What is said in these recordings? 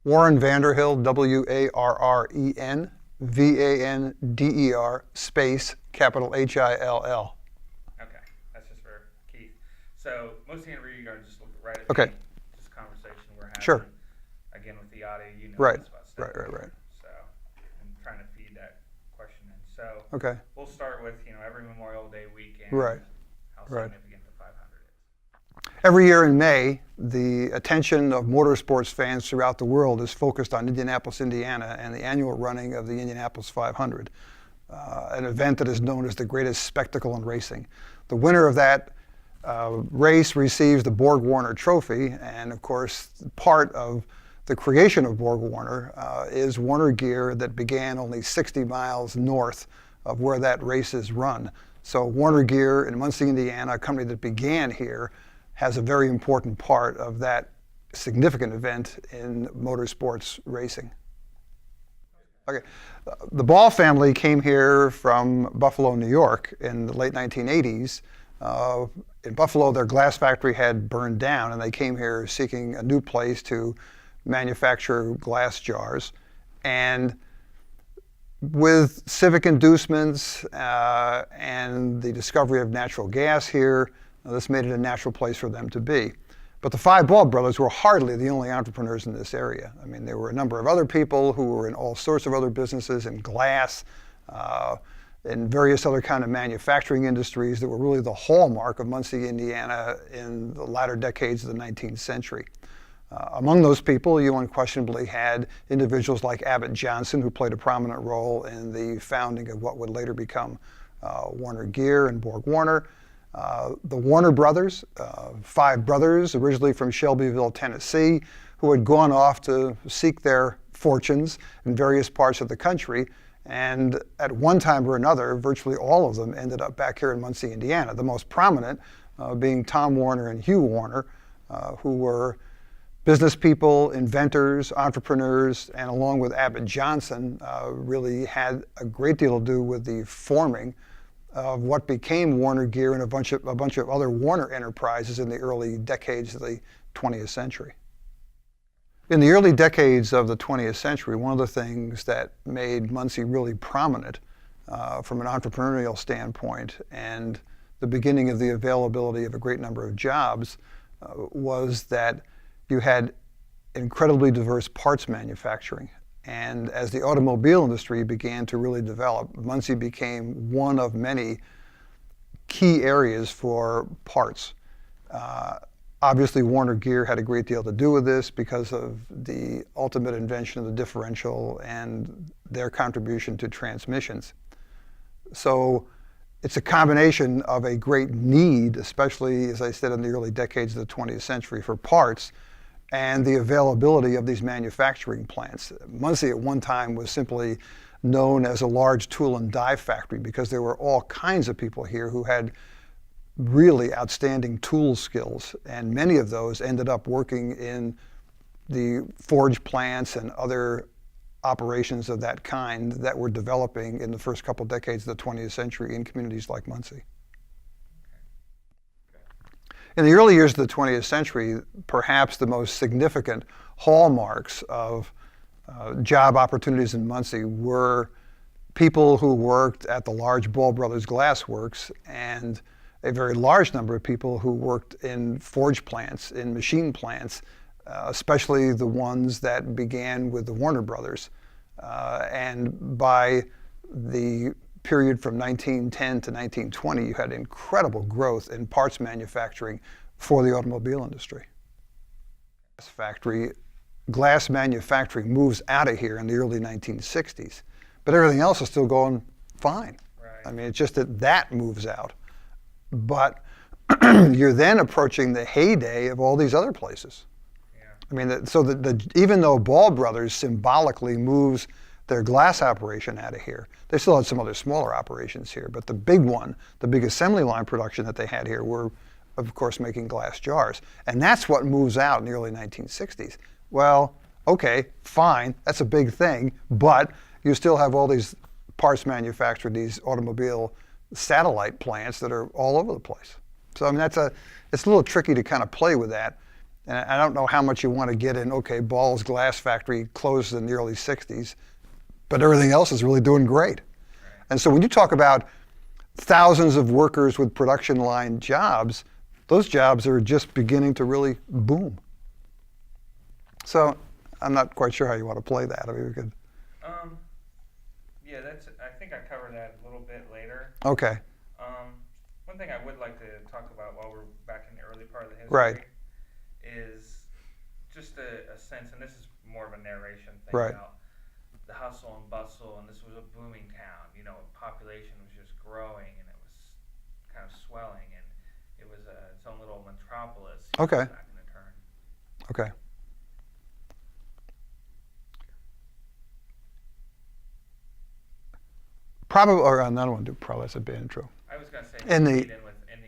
Warren Vander Hill, Warren Vander, space, capital Hill. Okay, that's just for Keith. So most of the interview you're going to just look right at Okay. me, just conversation we're having. Sure. Again, with the audio, you know Right. this about stuff. Right. So I'm trying to feed that question in. So Okay. we'll start with, every Memorial Day weekend. Right. How Right. significant the 500 is. Every year in May, the attention of motorsports fans throughout the world is focused on Indianapolis, Indiana, and the annual running of the Indianapolis 500, an event that is known as the greatest spectacle in racing. The winner of that race receives the BorgWarner trophy, and of course, part of the creation of BorgWarner is Warner gear that began only 60 miles north of where that race is run. So Warner Gear in Muncie, Indiana, a company that began here, has a very important part of that significant event in motorsports racing. Okay, the Ball family came here from Buffalo, New York in the late 1980s. In Buffalo, their glass factory had burned down, and they came here seeking a new place to manufacture glass jars. And with civic inducements and the discovery of natural gas here, this made it a natural place for them to be. But the five Ball brothers were hardly the only entrepreneurs in this area. I mean, there were a number of other people who were in all sorts of other businesses, in glass, in various other kind of manufacturing industries that were really the hallmark of Muncie, Indiana in the latter decades of the 19th century. Among those people, you unquestionably had individuals like Abbott Johnson, who played a prominent role in the founding of what would later become Warner Gear and BorgWarner. The Warner brothers, five brothers, originally from Shelbyville, Tennessee, who had gone off to seek their fortunes in various parts of the country. And at one time or another, virtually all of them ended up back here in Muncie, Indiana. The most prominent being Tom Warner and Hugh Warner, who were business people, inventors, entrepreneurs, and along with Abbott Johnson, really had a great deal to do with the forming of what became Warner Gear and a bunch of other Warner enterprises in the early decades of the 20th century. In the early decades of the 20th century, one of the things that made Muncie really prominent from an entrepreneurial standpoint and the beginning of the availability of a great number of jobs was that you had incredibly diverse parts manufacturing. And as the automobile industry began to really develop, Muncie became one of many key areas for parts. Obviously, Warner Gear had a great deal to do with this because of the ultimate invention of the differential and their contribution to transmissions. So it's a combination of a great need, especially, as I said, in the early decades of the 20th century for parts, and the availability of these manufacturing plants. Muncie at one time was simply known as a large tool and die factory because there were all kinds of people here who had really outstanding tool skills, and many of those ended up working in the forge plants and other operations of that kind that were developing in the first couple decades of the 20th century in communities like Muncie. In the early years of the 20th century, perhaps the most significant hallmarks of job opportunities in Muncie were people who worked at the large Ball Brothers glass works and a very large number of people who worked in forge plants, in machine plants, especially the ones that began with the Warner Brothers. And by the period from 1910 to 1920, you had incredible growth in parts manufacturing for the automobile industry. Glass manufacturing moves out of here in the early 1960s, but everything else is still going fine. Right. I mean, it's just that moves out. But you're then approaching the heyday of all these other places. Yeah. I mean, even though Ball Brothers symbolically moves their glass operation out of here, they still had some other smaller operations here, but the big one, the big assembly line production that they had here were, of course, making glass jars. And that's what moves out in the early 1960s. Well, okay, fine, that's a big thing, but you still have all these parts manufactured, these automobile satellite plants that are all over the place. So I mean, it's a little tricky to kind of play with that. And I don't know how much you want to get in, okay, Ball's glass factory closed in the early 60s, but everything else is really doing great. And so when you talk about thousands of workers with production line jobs, those jobs are just beginning to really boom. So I'm not quite sure how you want to play that. I mean, we could. Yeah, I think I covered that a little bit later. Okay. One thing I would like to talk about while we're back in the early part of the history Right. is just a sense, and this is more of a narration thing Right. about the hustle and bustle, and this was a booming town. You know, population was just growing, and it was kind of swelling, and it was its own little metropolis. Okay. Back in the turn. Okay. Probably, or I don't want to do probably. That's a bad intro. I was going to say In the- in the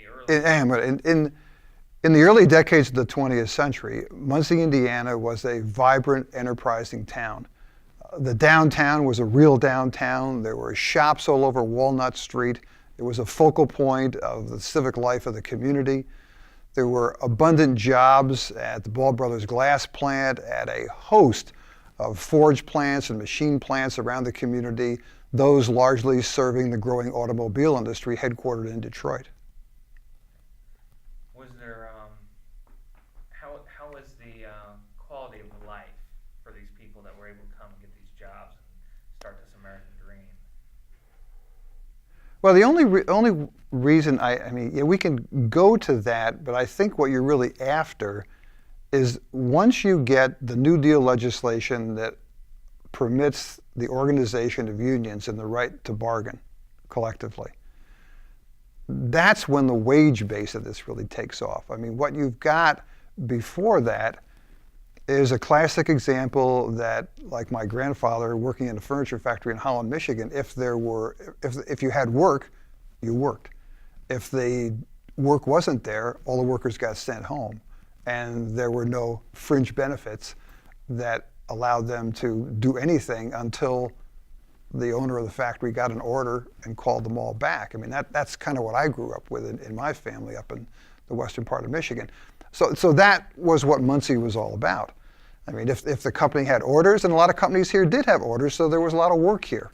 early. In the early decades of the 20th century, Muncie, Indiana was a vibrant, enterprising town. The downtown was a real downtown. There were shops all over Walnut Street. It was a focal point of the civic life of the community. There were abundant jobs at the Ball Brothers glass plant, at a host of forge plants and machine plants around the community, those largely serving the growing automobile industry headquartered in Detroit. Was there, how was the quality of life for these people that were able to come and get these jobs and start this American dream? Well, the only reason I mean, yeah, we can go to that, but I think what you're really after is once you get the New Deal legislation that permits the organization of unions and the right to bargain collectively, that's when the wage base of this really takes off. I mean, what you've got before that is a classic example that, like my grandfather working in a furniture factory in Holland, Michigan, if you had work, you worked. If the work wasn't there, all the workers got sent home, and there were no fringe benefits that allowed them to do anything until the owner of the factory got an order and called them all back. I mean, that's kind of what I grew up with in my family up in the western part of Michigan. So that was what Muncie was all about. I mean, if the company had orders, and a lot of companies here did have orders, so there was a lot of work here.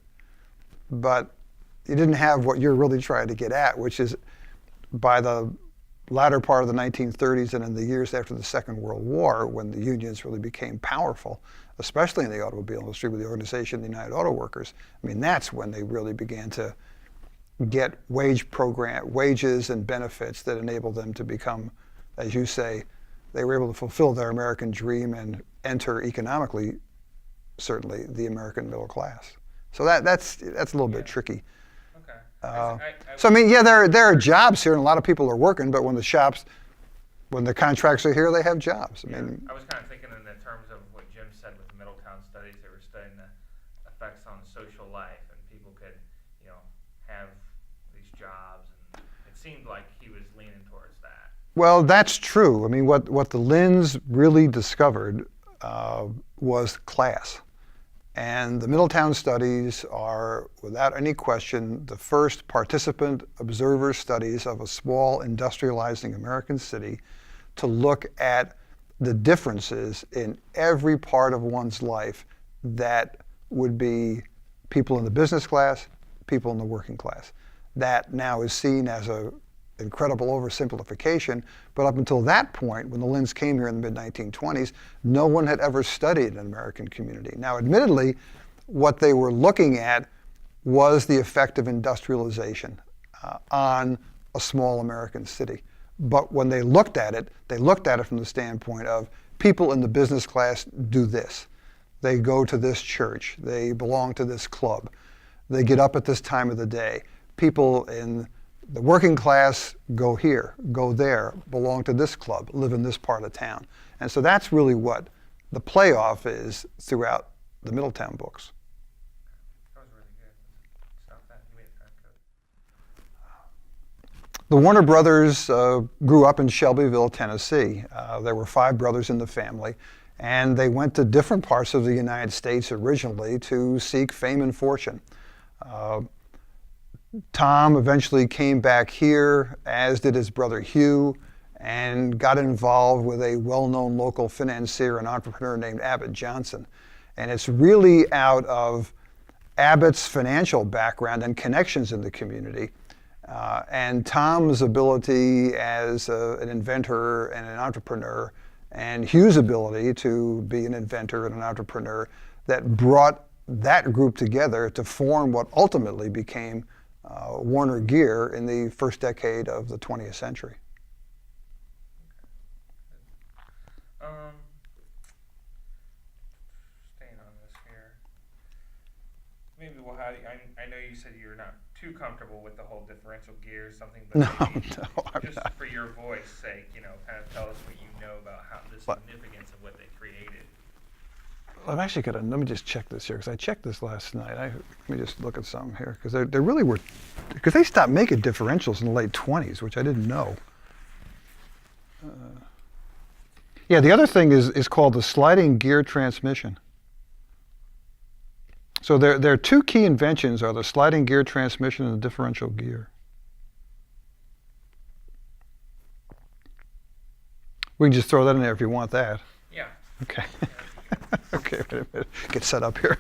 But you didn't have what you're really trying to get at, which is by the latter part of the 1930s and in the years after the Second World War, when the unions really became powerful, especially in the automobile industry with the organization, the United Auto Workers. I mean, that's when they really began to get wages and benefits that enabled them to become, as you say, they were able to fulfill their American dream and enter economically, certainly, the American middle class. So that's a little bit tricky. Okay. So I mean, yeah, there are jobs here, and a lot of people are working. But when the contracts are here, they have jobs. I mean, I was kind of thinking in the terms of what Jim said with the Middletown Studies. They were studying the effects on social life, and people could, have these jobs, and it seemed like he was leaning towards that. well, that's true. I mean, what the Linds really discovered was class. And the Middletown Studies are, without any question, the first participant observer studies of a small industrializing American city to look at the differences in every part of one's life that would be people in the business class, people in the working class. That now is seen as an incredible oversimplification, but up until that point, when the Linds came here in the mid-1920s, no one had ever studied an American community. Now, admittedly, what they were looking at was the effect of industrialization on a small American city. But when they looked at it from the standpoint of people in the business class do this. They go to this church. They belong to this club. They get up at this time of the day. People in the working class go here, go there, belong to this club, live in this part of town. And so that's really what the playoff is throughout the Middletown books. That was really good. Stop that. You made it sound good. The Warner brothers grew up in Shelbyville, Tennessee. There were 5 brothers in the family, and they went to different parts of the United States originally to seek fame and fortune. Tom eventually came back here, as did his brother Hugh, and got involved with a well-known local financier and entrepreneur named Abbott Johnson. And it's really out of Abbott's financial background and connections in the community, and Tom's ability as an inventor and an entrepreneur, and Hugh's ability to be an inventor and an entrepreneur, that brought that group together to form what ultimately became Warner Gear in the first decade of the 20th century. Staying on this here, maybe we'll have. I know you said you're not too comfortable with the whole differential gear, something, but No, maybe I'm just not. for your voice sake, kind of tell us what you know about how the significance of what they created. I've actually got to, let me just check this here, because I checked this last night. Let me just look at some here, because they really were, because they stopped making differentials in the late 20s, which I didn't know. Yeah, the other thing is called the sliding gear transmission. So their two key inventions are the sliding gear transmission and the differential gear. We can just throw that in there if you want that. Yeah. Okay. Okay, wait a minute. Get set up here.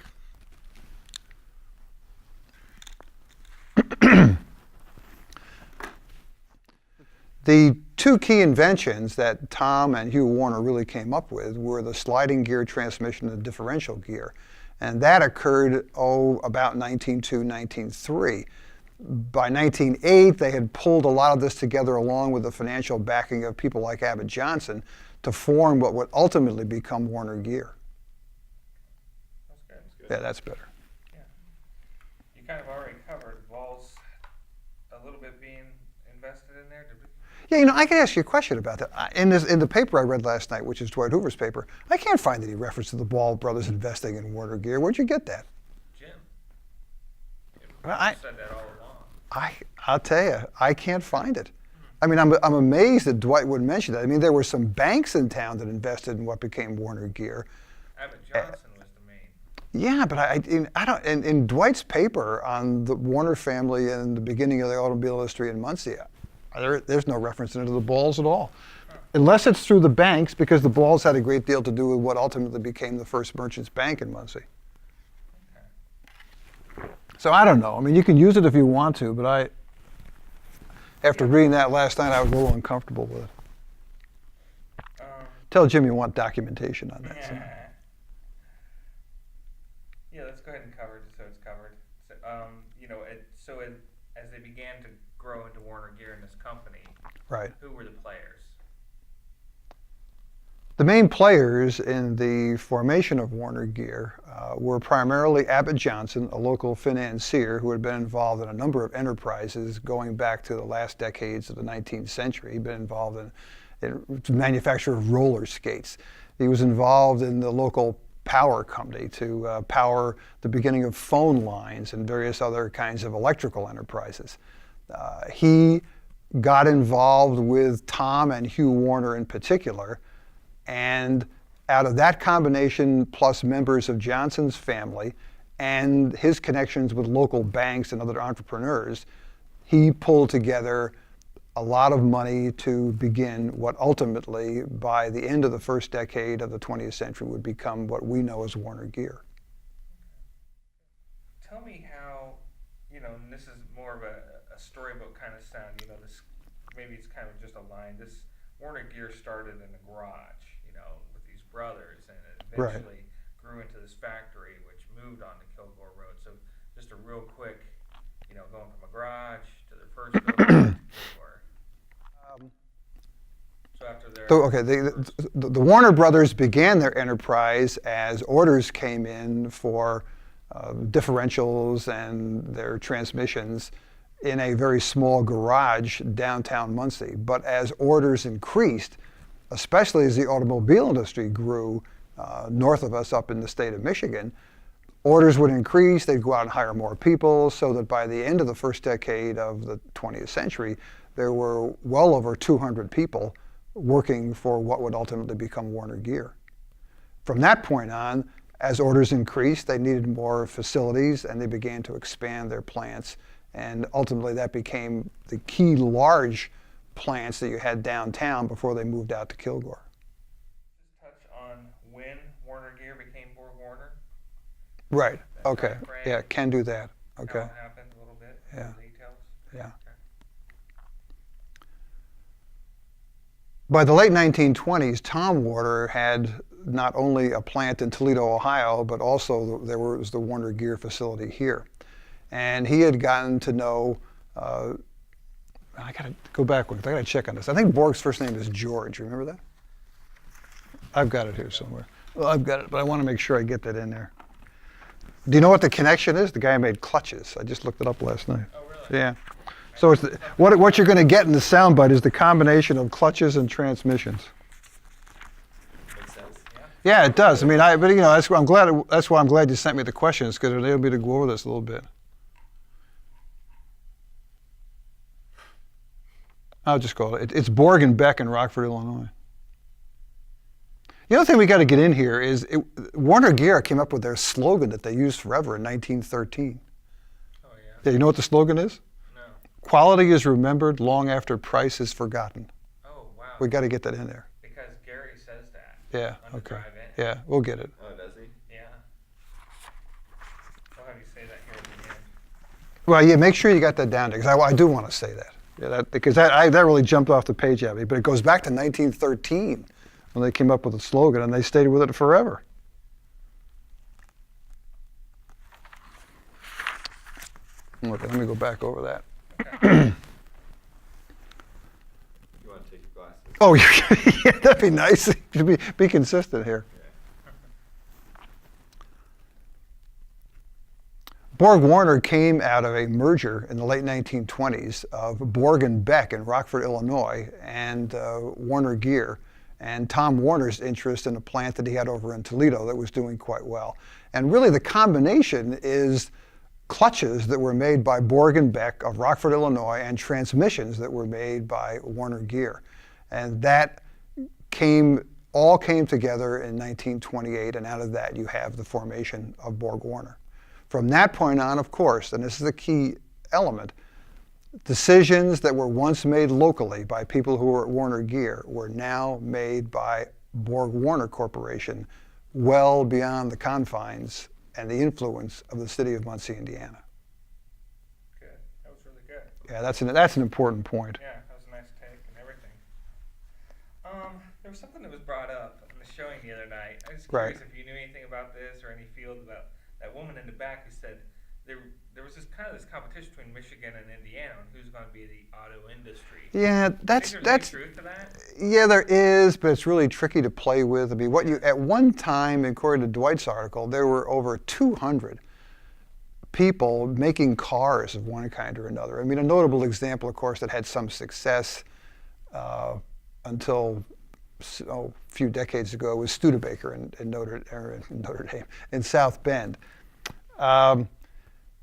The two key inventions that Tom and Hugh Warner really came up with were the sliding gear transmission and the differential gear. And that occurred, about 1902, 1903. By 1908, they had pulled a lot of this together along with the financial backing of people like Abbott Johnson to form what would ultimately become Warner Gear. That's good. That's good. Yeah, that's better. Yeah. You kind of already covered balls a little bit being invested in there. Yeah, I can ask you a question about that. In the paper I read last night, which is Dwight Hoover's paper, I can't find any reference to the Ball brothers investing in Warner Gear. Where'd you get that? Jim. Well, I said that all along. I'll tell you, I can't find it. I mean, I'm amazed that Dwight would mention that. I mean, there were some banks in town that invested in what became Warner Gear. Abbott Johnson was the main. Yeah, but I don't. In Dwight's paper on the Warner family and the beginning of the automobile industry in Muncie, there's no reference into the Balls at all, unless it's through the banks, because the Balls had a great deal to do with what ultimately became the first Merchants Bank in Muncie. Okay. So I don't know. I mean, you can use it if you want to, but after reading that last night, I was a little uncomfortable with it. Tell Jim you want documentation on that. Yeah, let's go ahead and cover it so it's covered. So, as they began to grow into Warner Gear in this company, Right. who were the players? The main players in the formation of Warner Gear were primarily Abbott Johnson, a local financier who had been involved in a number of enterprises going back to the last decades of the 19th century. He'd been involved in the manufacture of roller skates. He was involved in the local power company to power the beginning of phone lines and various other kinds of electrical enterprises. He got involved with Tom and Hugh Warner in particular, and out of that combination, plus members of Johnson's family and his connections with local banks and other entrepreneurs, he pulled together a lot of money to begin what ultimately, by the end of the first decade of the 20th century, would become what we know as Warner Gear. Tell me how, and this is more of a storybook kind of sound, this, maybe it's kind of just a line. This Warner Gear started in a garage, with these brothers, and it eventually grew into this factory, which moved on to Kilgore Road. So just a real quick, going from a garage to their first building to Kilgore. So after their the Warner brothers began their enterprise as orders came in for differentials and their transmissions in a very small garage downtown Muncie. But as orders increased, especially as the automobile industry grew north of us up in the state of Michigan, orders would increase, they'd go out and hire more people, so that by the end of the first decade of the 20th century, there were well over 200 people working for what would ultimately become Warner Gear. From that point on, as orders increased, they needed more facilities and they began to expand their plants, and ultimately that became the key large plants that you had downtown before they moved out to Kilgore. Just touch on when Warner Gear became BorgWarner. Right. That Okay. time frame, Yeah, can do that. How Okay. it happened a little bit. Yeah. The details. Yeah. Okay. By the late 1920s, Tom Warner had not only a plant in Toledo, Ohio, but also there was the Warner Gear facility here. And he had gotten to know, I got to go backwards. I got to check on this. I think Borg's first name is George. Remember that? I've got it here somewhere. Well, I've got it, but I want to make sure I get that in there. Do you know what the connection is? The guy made clutches. I just looked it up last night. Oh, really? Yeah. So it's what you're going to get in the soundbite is the combination of clutches and transmissions. Makes sense. Yeah, it does. I mean, but you know, that's why I'm glad you sent me the questions, because it'll enable me to go over this a little bit. I'll just call it. It's Borg and Beck in Rockford, Illinois. The other thing we got to get in here is Warner Gear came up with their slogan that they used forever in 1913. Oh, yeah. Yeah, you know what the slogan is? No. Quality is remembered long after price is forgotten. Oh, wow. We got to get that in there. Because Gary says that. Yeah. On the Okay. drive in. Yeah, we'll get it. Oh, does he? Yeah. I'll have you say that here at the end. Well, yeah, make sure you got that down there, because I do want to say that. Yeah, because that really jumped off the page at me. But it goes back to 1913 when they came up with the slogan, and they stayed with it forever. Okay, let me go back over that. Okay. You want to take your glasses? Oh, yeah, that'd be nice. To be consistent here. BorgWarner came out of a merger in the late 1920s of Borg and Beck in Rockford, Illinois, and Warner Gear, and Tom Warner's interest in a plant that he had over in Toledo that was doing quite well. And really the combination is clutches that were made by Borg and Beck of Rockford, Illinois, and transmissions that were made by Warner Gear. And that all came together in 1928, and out of that you have the formation of BorgWarner. From that point on, of course, and this is a key element, decisions that were once made locally by people who were at Warner Gear were now made by BorgWarner Corporation well beyond the confines and the influence of the city of Muncie, Indiana. Good. That was really good. Yeah, that's an important point. Yeah, that was a nice take and everything. There was something that was brought up in the showing the other night. I was Right. curious if you knew anything about this or any field about that woman in the back who said there was this competition between Michigan and Indiana on who's going to be the auto industry. Yeah, Think there's any that's truth to that? yeah, there is, but it's really tricky to play with. I mean, at one time, according to Dwight's article, there were over 200 people making cars of one kind or another. I mean, a notable example, of course, that had some success until a few decades ago was Studebaker in Notre Dame, in South Bend.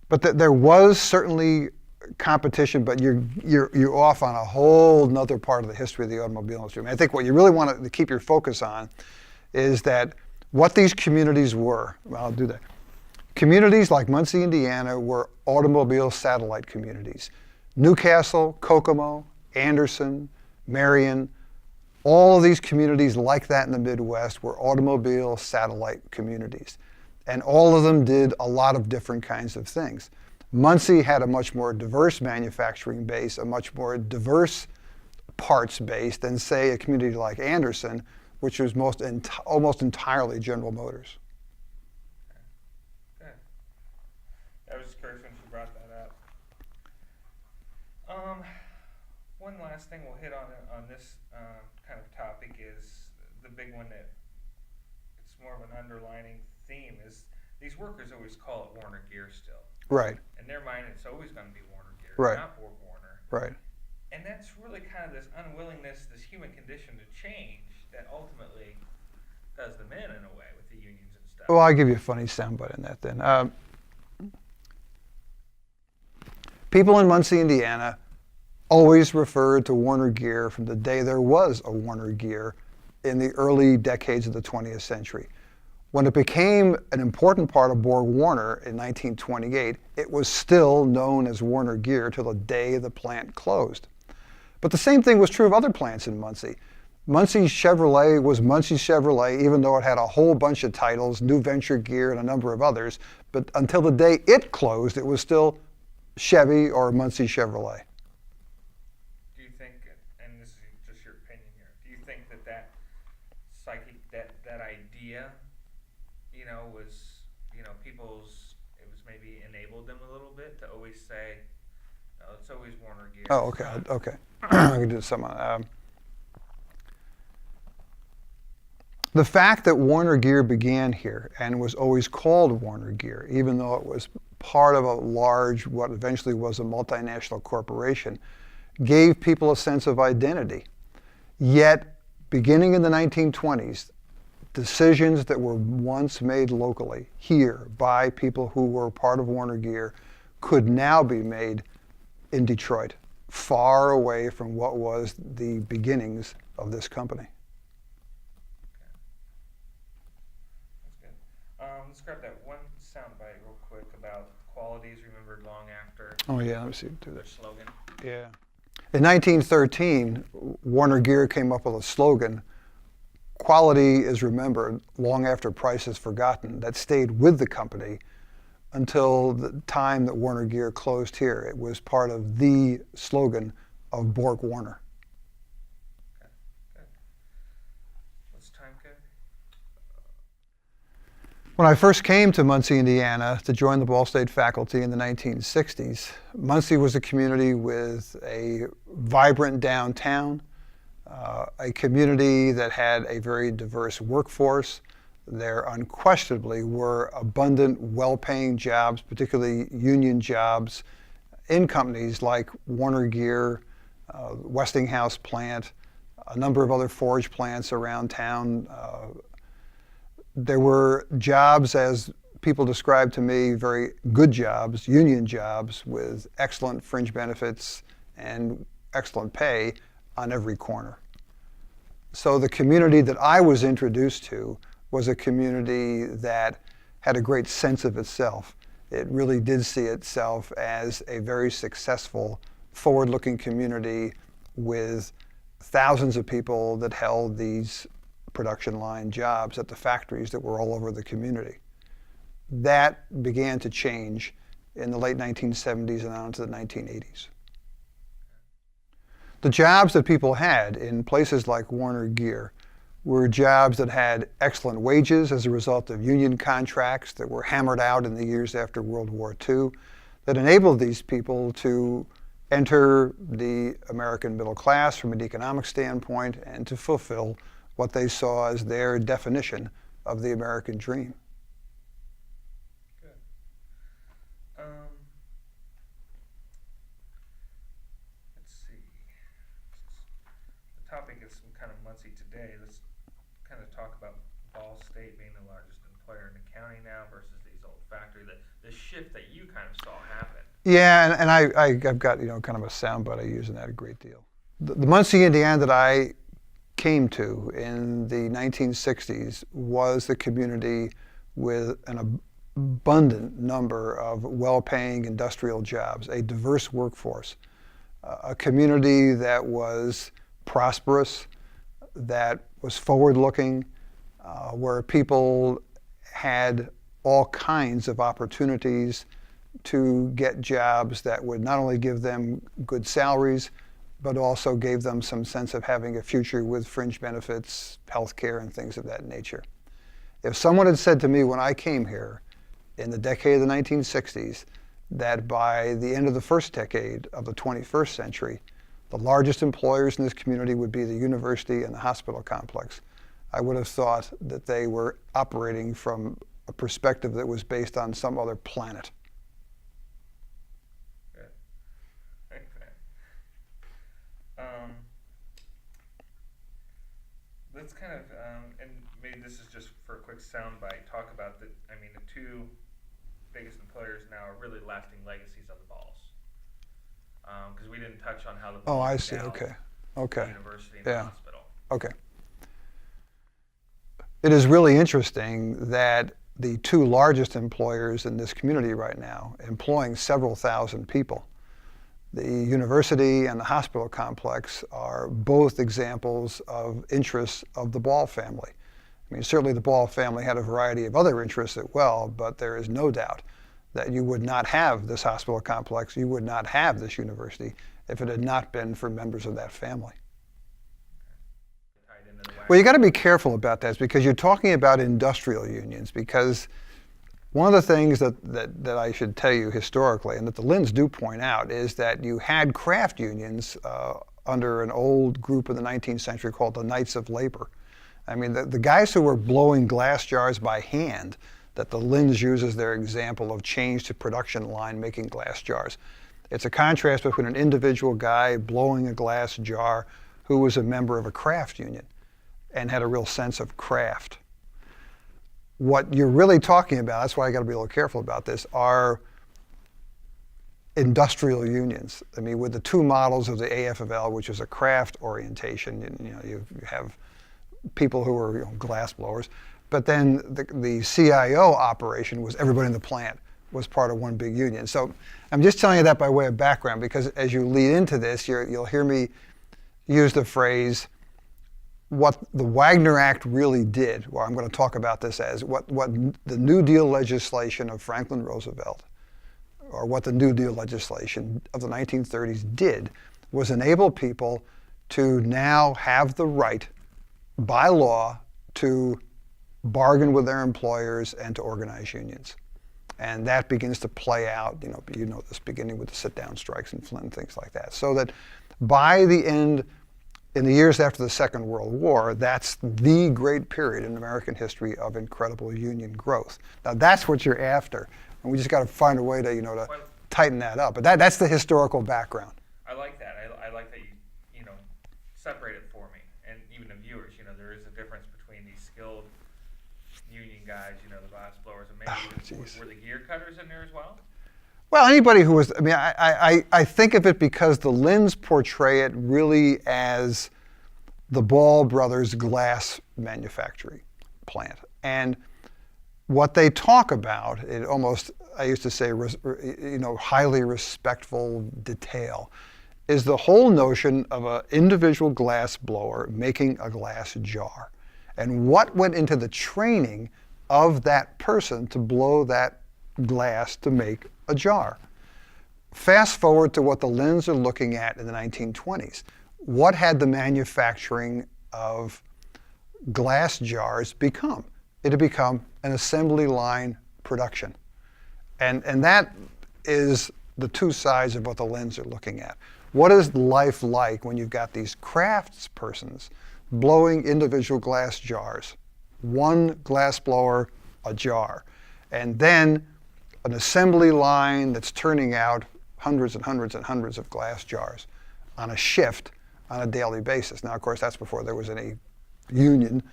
But there was certainly competition, but you're off on a whole nother part of the history of the automobile industry. I mean, I think what you really want to keep your focus on is that what these communities were. Well, I'll do that. Communities like Muncie, Indiana were automobile satellite communities. Newcastle, Kokomo, Anderson, Marion, all of these communities like that in the Midwest were automobile satellite communities. And all of them did a lot of different kinds of things. Muncie had a much more diverse manufacturing base, a much more diverse parts base than, say, a community like Anderson, which was almost entirely General Motors. Good. I was just curious when she brought that up. One last thing we'll hit on this kind of topic is the big one that it's more of an underlining theme is these workers always call it Warner Gear still. Right. In their mind, it's always going to be Warner Gear, Right. not BorgWarner. Right. And that's really kind of this unwillingness, this human condition to change that ultimately does them in a way with the unions and stuff. Well, I'll give you a funny soundbite on that then. People in Muncie, Indiana always referred to Warner Gear from the day there was a Warner Gear in the early decades of the 20th century. When it became an important part of BorgWarner in 1928, it was still known as Warner Gear till the day the plant closed. But the same thing was true of other plants in Muncie. Muncie Chevrolet was Muncie Chevrolet, even though it had a whole bunch of titles, New Venture Gear and a number of others. But until the day it closed, it was still Chevy or Muncie Chevrolet. Do you think, and this is just your opinion here, do you think that that psychic, that idea, was, people's, it was maybe enabled them a little bit to always say, no, it's always Warner Gear. Oh, okay, okay. I can do some. The fact that Warner Gear began here and was always called Warner Gear, even though it was part of a large, what eventually was a multinational corporation, gave people a sense of identity. Yet, beginning in the 1920s, decisions that were once made locally here by people who were part of Warner Gear could now be made in Detroit, far away from what was the beginnings of this company. Let's grab that one soundbite real quick about qualities remembered long after Oh yeah, let me see. Do their this. slogan. Yeah. In 1913, Warner Gear came up with a slogan, "Quality is remembered long after price is forgotten," that stayed with the company until the time that Warner Gear closed here. It was part of the slogan of BorgWarner. Okay, good. What's time code? When I first came to Muncie, Indiana to join the Ball State faculty in the 1960s, Muncie was a community with a vibrant downtown, a community that had a very diverse workforce. There unquestionably were abundant, well-paying jobs, particularly union jobs, in companies like Warner Gear, Westinghouse plant, a number of other forge plants around town. There were jobs, as people described to me, very good jobs, union jobs with excellent fringe benefits and excellent pay on every corner. So the community that I was introduced to was a community that had a great sense of itself. It really did see itself as a very successful, forward-looking community with thousands of people that held these production line jobs at the factories that were all over the community. That began to change in the late 1970s and on into the 1980s. The jobs that people had in places like Warner Gear were jobs that had excellent wages as a result of union contracts that were hammered out in the years after World War II, that enabled these people to enter the American middle class from an economic standpoint and to fulfill what they saw as their definition of the American dream. Good. Let's see. The topic is some kind of Muncie today. Let's kind of talk about Ball State being the largest employer in the county now versus these old factories. The shift that you kind of saw happen. Yeah, and I've got kind of a soundbite I use in that a great deal. The Muncie, Indiana that I came to in the 1960s was the community with an abundant number of well-paying industrial jobs, a diverse workforce, a community that was prosperous, that was forward-looking, where people had all kinds of opportunities to get jobs that would not only give them good salaries, but also gave them some sense of having a future with fringe benefits, health care, and things of that nature. If someone had said to me when I came here in the decade of the 1960s that by the end of the first decade of the 21st century, the largest employers in this community would be the university and the hospital complex, I would have thought that they were operating from a perspective that was based on some other planet. Let's kind of, and maybe this is just for a quick soundbite, talk about the two biggest employers now are really lasting legacies of the balls. Because we didn't touch on how the Oh, balls I see. now, Okay. the university and the hospital. Okay. It is really interesting that the two largest employers in this community right now, employing several thousand people, The university and the hospital complex are both examples of interests of the Ball family. I mean, certainly the Ball family had a variety of other interests as well, but there is no doubt that you would not have this hospital complex, you would not have this university if it had not been for members of that family. Tied into the Well, you got to be careful about that because you're talking about industrial unions, because one of the things that I should tell you historically, and that the Linds do point out, is that you had craft unions under an old group in the 19th century called the Knights of Labor. I mean, the guys who were blowing glass jars by hand, that the Linds use as their example of change to production line making glass jars. It's a contrast between an individual guy blowing a glass jar who was a member of a craft union and had a real sense of craft. What you're really talking about, that's why I got to be a little careful about this, are industrial unions. I mean, with the two models of the AFL, which is a craft orientation, you have people who are glass blowers, but then the CIO operation was everybody in the plant was part of one big union. So I'm just telling you that by way of background, because as you lead into this, you'll hear me use the phrase, what the Wagner Act really did, well, I'm going to talk about this as what the New Deal legislation of Franklin Roosevelt, or what the New Deal legislation of the 1930s did, was enable people to now have the right, by law, to bargain with their employers and to organize unions. And that begins to play out, you know this, beginning with the sit-down strikes in Flint and things like that. So that by the end, in the years after the Second World War, that's the great period in American history of incredible union growth. Now that's what you're after, and we just got to find a way to, to tighten that up. But that's the historical background. I like that. I like that you separate it for me, and even the viewers. There is a difference between these skilled union guys, the glass blowers, and maybe were the gear cutters in there as well? Well, anybody who was, I think of it because the Linds portray it really as the Ball brothers' glass manufacturing plant. And what they talk about, it almost, I used to say, highly respectful detail, is the whole notion of an individual glass blower making a glass jar. And what went into the training of that person to blow that glass to make a jar. Fast forward to what the Linds are looking at in the 1920s. What had the manufacturing of glass jars become? It had become an assembly line production. And that is the two sides of what the Linds are looking at. What is life like when you've got these craftspersons blowing individual glass jars? One glass blower, a jar. And then an assembly line that's turning out hundreds and hundreds and hundreds of glass jars on a shift on a daily basis. Now, of course, that's before there was any union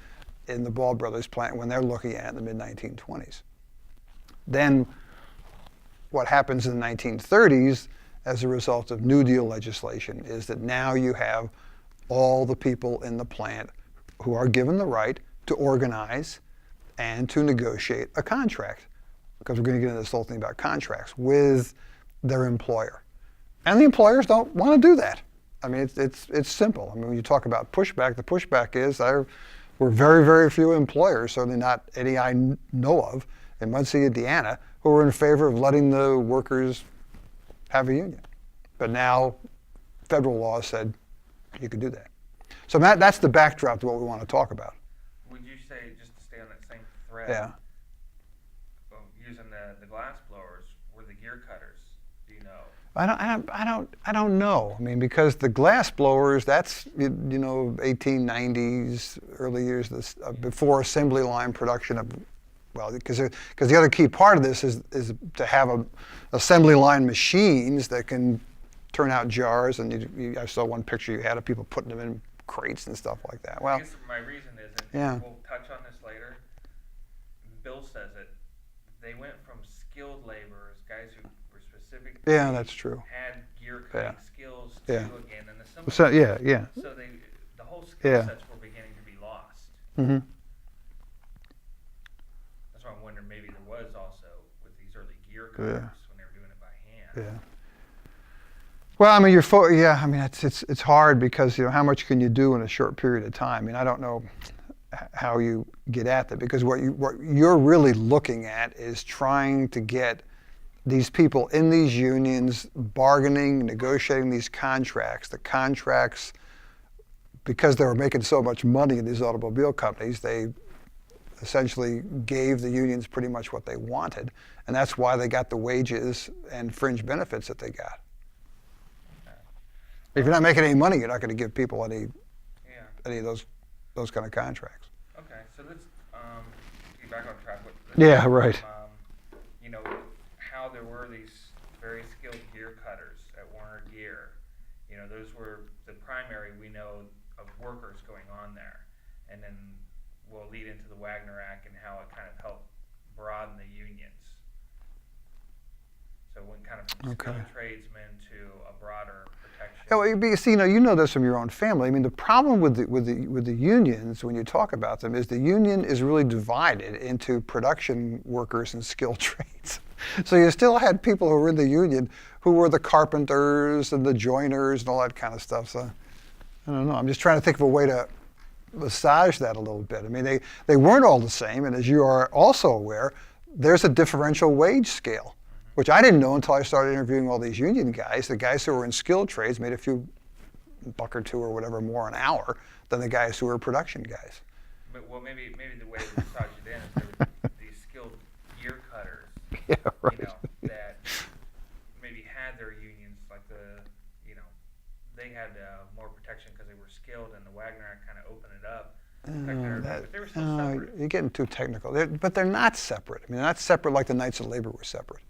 in the Ball brothers plant when they're looking at it in the mid-1920s. Then what happens in the 1930s as a result of New Deal legislation is that now you have all the people in the plant who are given the right to organize and to negotiate a contract, because we're going to get into this whole thing about contracts, with their employer. And the employers don't want to do that. I mean, it's simple. I mean, when you talk about pushback, the pushback is there were very, very few employers, certainly not any I know of, in Muncie, Indiana, who were in favor of letting the workers have a union. But now federal law said you could do that. So Matt, that's the backdrop to what we want to talk about. Would you say, just to stay on that same thread, Yeah. Using the glass blowers, were the gear cutters? Do you know? I don't know. I mean, because the glass blowers, that's 1890s, early years before assembly line production of, well, because the other key part of this is to have assembly line machines that can turn out jars. And I saw one picture you had of people putting them in crates and stuff like that. Well, I guess my reason is, yeah. We'll touch on this later. Bill says it. They went from skilled laborers, guys who were specific. Yeah, that's true. Had gear cutting skills to again an assembly. So yeah. So the whole skill sets were beginning to be lost. Mm-hmm. That's why I'm wondering, maybe there was also with these early gear cutters when they were doing it by hand. Yeah. Well, I mean, yeah. I mean, it's hard because how much can you do in a short period of time? I mean, I don't know how you get at that, because what you're really looking at is trying to get these people in these unions bargaining, negotiating these contracts. The contracts, because they were making so much money in these automobile companies, they essentially gave the unions pretty much what they wanted, and that's why they got the wages and fringe benefits that they got. If you're not making any money, you're not going to give people any of those kind of contracts. Okay, so let's get back on track with Yeah, right. How there were these very skilled gear cutters at Warner Gear. Those were the primary, we know, of workers going on there. And then we'll lead into the Wagner Act and how it kind of helped broaden the unions. So went kind of from skilled tradesmen to a broader protection. Yeah, well, because, you know this from your own family. I mean, the problem with the unions, when you talk about them, is the union is really divided into production workers and skilled trades. So you still had people who were in the union who were the carpenters and the joiners and all that kind of stuff. So I don't know. I'm just trying to think of a way to massage that a little bit. I mean, they weren't all the same, and as you are also aware, there's a differential wage scale, which I didn't know until I started interviewing all these union guys. The guys who were in skilled trades made a few buck or two or whatever more an hour than the guys who were production guys. Well, maybe the way to massage it in is there were these skilled gear cutters, Yeah, right. that maybe had their unions, like they had more protection because they were skilled, and the Wagner Act kind of opened it up. But they were still separate. You're getting too technical. But they're not separate. I mean, they're not separate like the Knights of Labor were separate.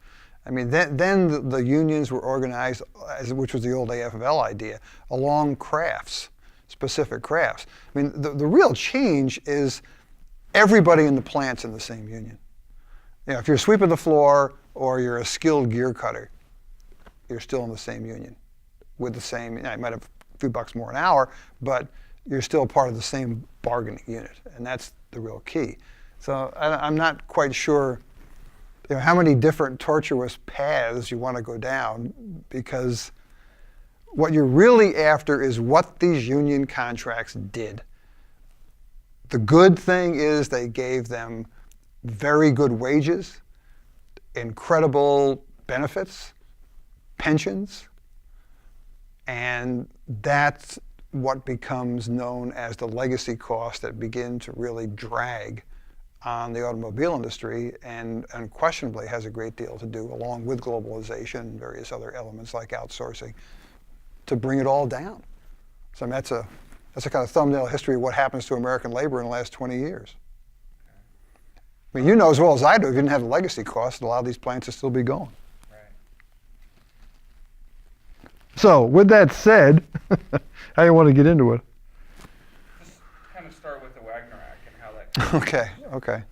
I mean, then the unions were organized, which was the old AFL idea, along crafts, specific crafts. I mean, the real change is everybody in the plant's in the same union. If you're sweeping the floor or you're a skilled gear cutter, you're still in the same union with the same, you might have a few bucks more an hour, but you're still part of the same bargaining unit, and that's the real key. So I'm not quite sure how many different tortuous paths you want to go down, because what you're really after is what these union contracts did. The good thing is they gave them very good wages, incredible benefits, pensions, and that's what becomes known as the legacy costs that begin to really drag on the automobile industry, and unquestionably has a great deal to do, along with globalization and various other elements like outsourcing, to bring it all down. So I mean, that's a kind of thumbnail history of what happens to American labor in the last 20 years. I mean, you know as well as I do, if you didn't have the legacy costs, a lot of these plants would still be going. Right. So with that said, how do you want to get into it? Just kind of start with the Wagner Act and how that Okay.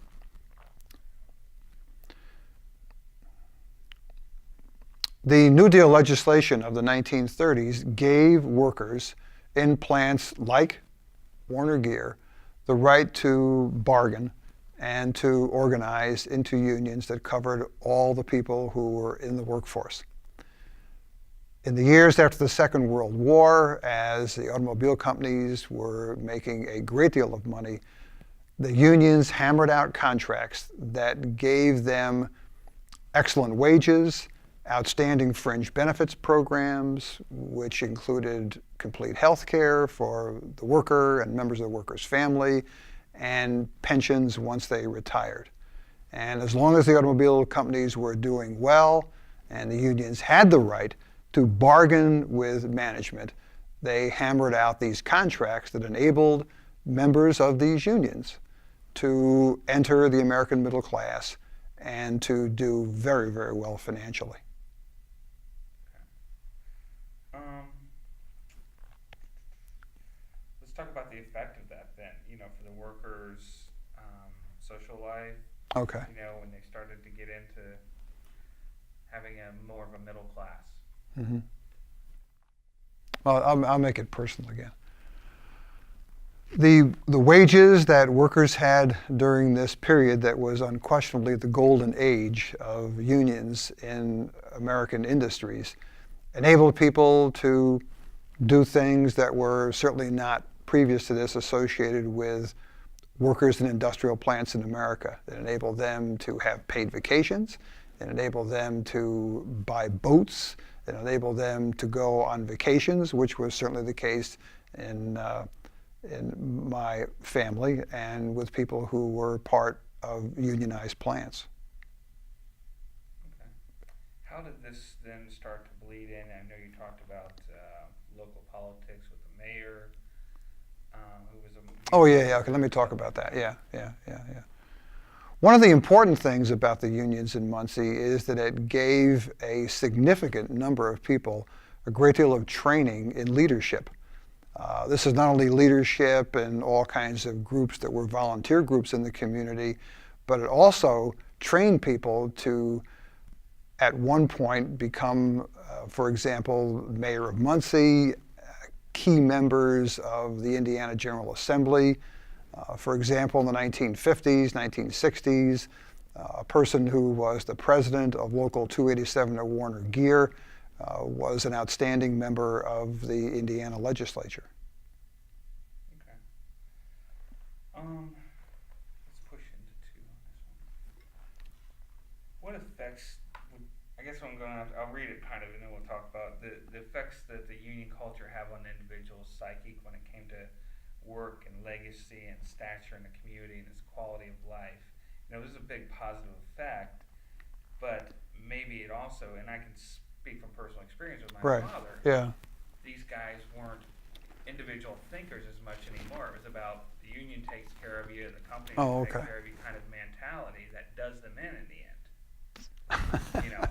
The New Deal legislation of the 1930s gave workers in plants like Warner Gear the right to bargain and to organize into unions that covered all the people who were in the workforce. In the years after the Second World War, as the automobile companies were making a great deal of money, the unions hammered out contracts that gave them excellent wages, outstanding fringe benefits programs, which included complete health care for the worker and members of the worker's family, and pensions once they retired. And as long as the automobile companies were doing well and the unions had the right to bargain with management, they hammered out these contracts that enabled members of these unions to enter the American middle class and to do very, very well financially. Let's talk about the effect of that then, for the workers' social life. Okay. When they started to get into having more of a middle class. Mm-hmm. Well, I'll make it personal again. The wages that workers had during this period that was unquestionably the golden age of unions in American industries enabled people to do things that were certainly not previous to this associated with workers in industrial plants in America. It enabled them to have paid vacations. It enabled them to buy boats. It enabled them to go on vacations, which was certainly the case in my family and with people who were part of unionized plants. Okay. How did this then start to bleed in? I know you talked about local politics with the mayor, who was a... Oh, yeah. Okay, let me talk about that. Yeah. One of the important things about the unions in Muncie is that it gave a significant number of people a great deal of training in leadership. This is not only leadership and all kinds of groups that were volunteer groups in the community, but it also trained people to, at one point, become, for example, mayor of Muncie, key members of the Indiana General Assembly. For example, in the 1950s, 1960s, a person who was the president of Local 287 at Warner Gear was an outstanding member of the Indiana legislature. Okay. Let's push into two on this one. What effects would, I guess I'm going to, I'll read it kind of and then we'll talk about the effects that the union culture have on the individual's psyche when it came to work and legacy and stature in the community and its quality of life. You know, this is a big positive effect, but maybe it also, and I can speak from personal experience with my Right. father, Yeah. these guys weren't individual thinkers as much anymore. It was about the union takes care of you, the company takes okay. care of you kind of mentality that does them in the end. You know,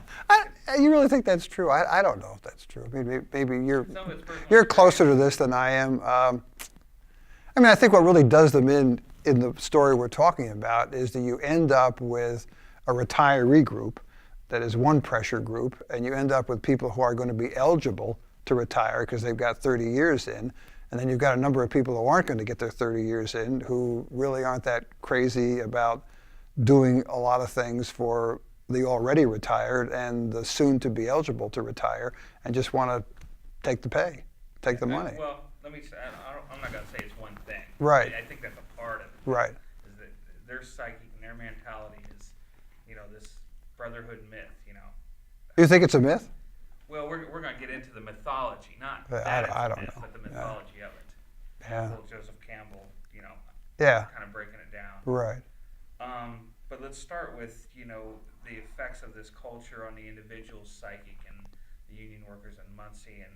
You really think that's true? I don't know if that's true. Maybe you're some of it's personal you're closer to experience. this than I am. I mean, I think what really does them in the story we're talking about is that you end up with a retiree group that is one pressure group, and you end up with people who are going to be eligible to retire because they've got 30 years in, and then you've got a number of people who aren't going to get their 30 years in who really aren't that crazy about doing a lot of things for the already retired and the soon to be eligible to retire and just want to take the pay, take the money. Well, let me say, I'm not going to say it's one thing. Right. I think that's a part of it. Right. Is that their psyche and their mentality is, you know, this brotherhood myth, you know. You think it's a myth? Well, we're going to get into the mythology, not Yeah, that I it's a don't myth, know. but the Yeah. mythology of it. Yeah. Well, Joseph Campbell, you know, Yeah. kind of breaking it down. Right. But let's start with, you know, the effects of this culture on the individual's psychic and the union workers in Muncie, and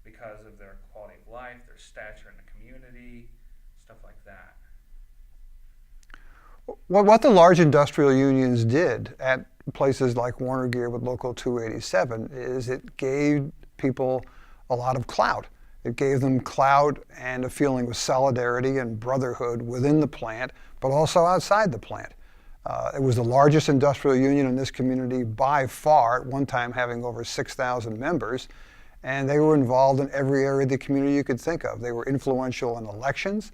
because of their quality of life, their stature in the community, stuff like that. What the large industrial unions did at places like Warner Gear with Local 287 is it gave people a lot of clout. It gave them clout and a feeling of solidarity and brotherhood within the plant, but also outside the plant. It was the largest industrial union in this community by far, at one time having over 6,000 members, and they were involved in every area of the community you could think of. They were influential in elections.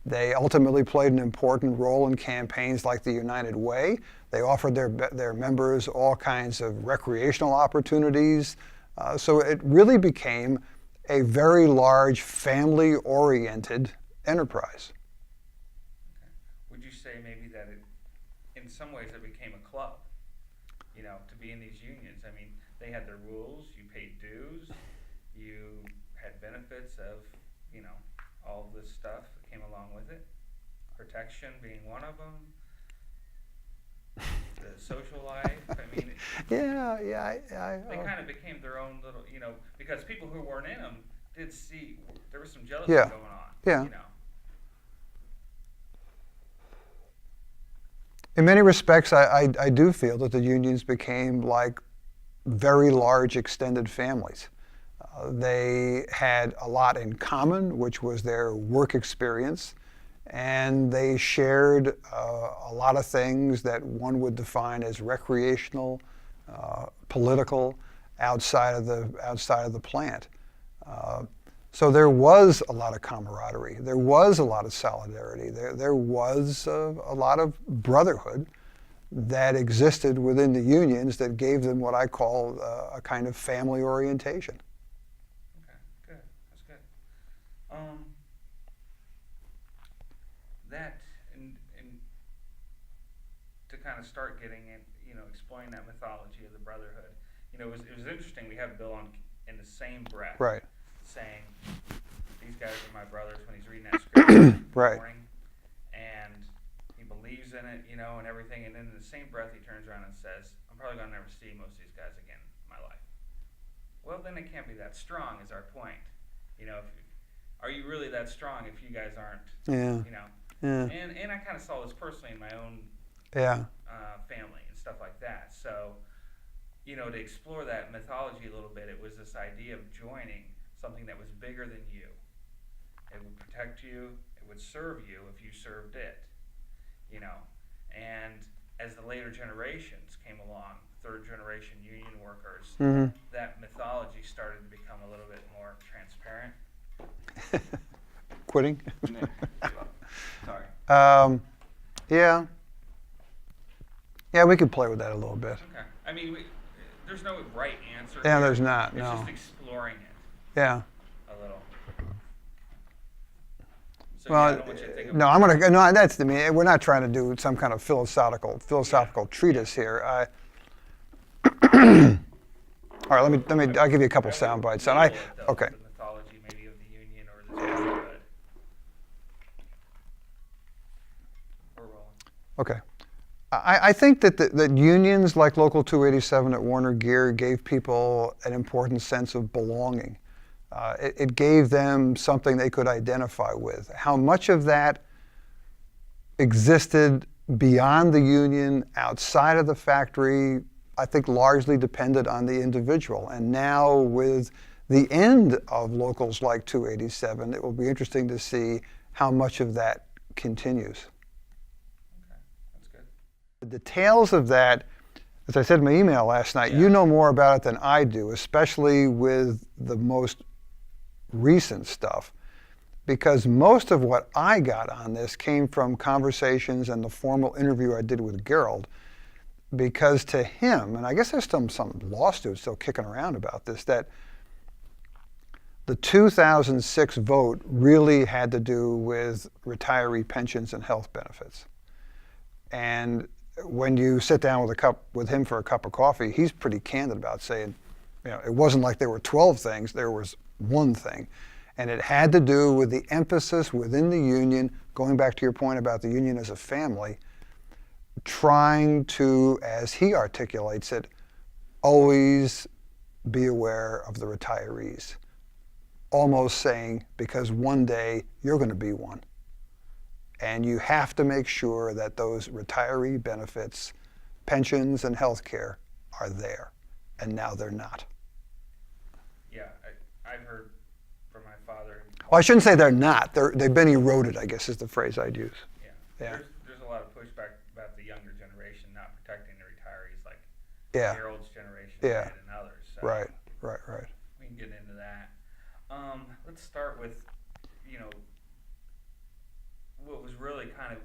They ultimately played an important role in campaigns like the United Way. They offered their members all kinds of recreational opportunities. So it really became a very large family-oriented enterprise. Okay. Would you say maybe that in some ways it became a club, you know, to be in these unions? I mean, they had their rules, you paid dues, you had benefits of, you know, all of this stuff that came along with it, protection being one of them, the social life, I mean, They kind of became their own little, you know, because people who weren't in them did see, there was some jealousy Yeah. going on, Yeah. you know. In many respects, I do feel that the unions became like very large extended families. They had a lot in common, which was their work experience, and they shared a lot of things that one would define as recreational, political, outside of the plant. So there was a lot of camaraderie. There was a lot of solidarity. There was a lot of brotherhood that existed within the unions that gave them what I call a kind of family orientation. to kind of start getting in, exploring that mythology of the brotherhood. It was interesting. We had Bill on in the same breath, Right. saying, "These guys are my brothers." When he's reading that script in the Right. morning, and he believes in it, and everything. And then in the same breath, he turns around and says, "I'm probably gonna never see most of these guys again in my life." Well, then it can't be that strong. Is our point? Are you really that strong if you guys aren't? Yeah. Yeah. And I kind of saw this personally in my own Yeah. family and stuff like that. So, to explore that mythology a little bit, it was this idea of joining something that was bigger than you. It would protect you. It would serve you if you served it. And as the later generations came along, third generation union workers, Mm-hmm. that mythology started to become a little bit more transparent. Quitting? Sorry. Yeah. Yeah, we could play with that a little bit. Okay. I mean, there's no right answer. Yeah, here. there's not, It's no. just exploring it Yeah. a little. So Well, I don't want you to think no, no, that's the mean. We're not trying to do some kind of philosophical treatise here. All right, I'll give you a couple sound bites. And okay. The mythology maybe of the union or the brotherhood. We're rolling. Okay. I think that unions like Local 287 at Warner Gear gave people an important sense of belonging. It gave them something they could identify with. How much of that existed beyond the union, outside of the factory, I think largely depended on the individual. And now with the end of locals like 287, it will be interesting to see how much of that continues. Okay, that's good. The details of that, as I said in my email last night, you know more about it than I do, especially with the most recent stuff, because most of what I got on this came from conversations and the formal interview I did with Gerald, because to him, and I guess there's some lawsuits still kicking around about this, that the 2006 vote really had to do with retiree pensions and health benefits. And when you sit down with him for a cup of coffee, he's pretty candid about saying, it wasn't like there were 12 things, there was one thing. And it had to do with the emphasis within the union, going back to your point about the union as a family, trying to, as he articulates it, always be aware of the retirees. Almost saying, because one day you're going to be one. And you have to make sure that those retiree benefits, pensions, and health care are there. And now they're not. Yeah, I've heard from my father. Well, I shouldn't say they're not. They've been eroded, I guess is the phrase I'd use. Yeah. There's a lot of pushback about the younger generation not protecting the retirees like Yeah. Harold's generation Yeah. did and others. So Right. we can get into that. Let's start with,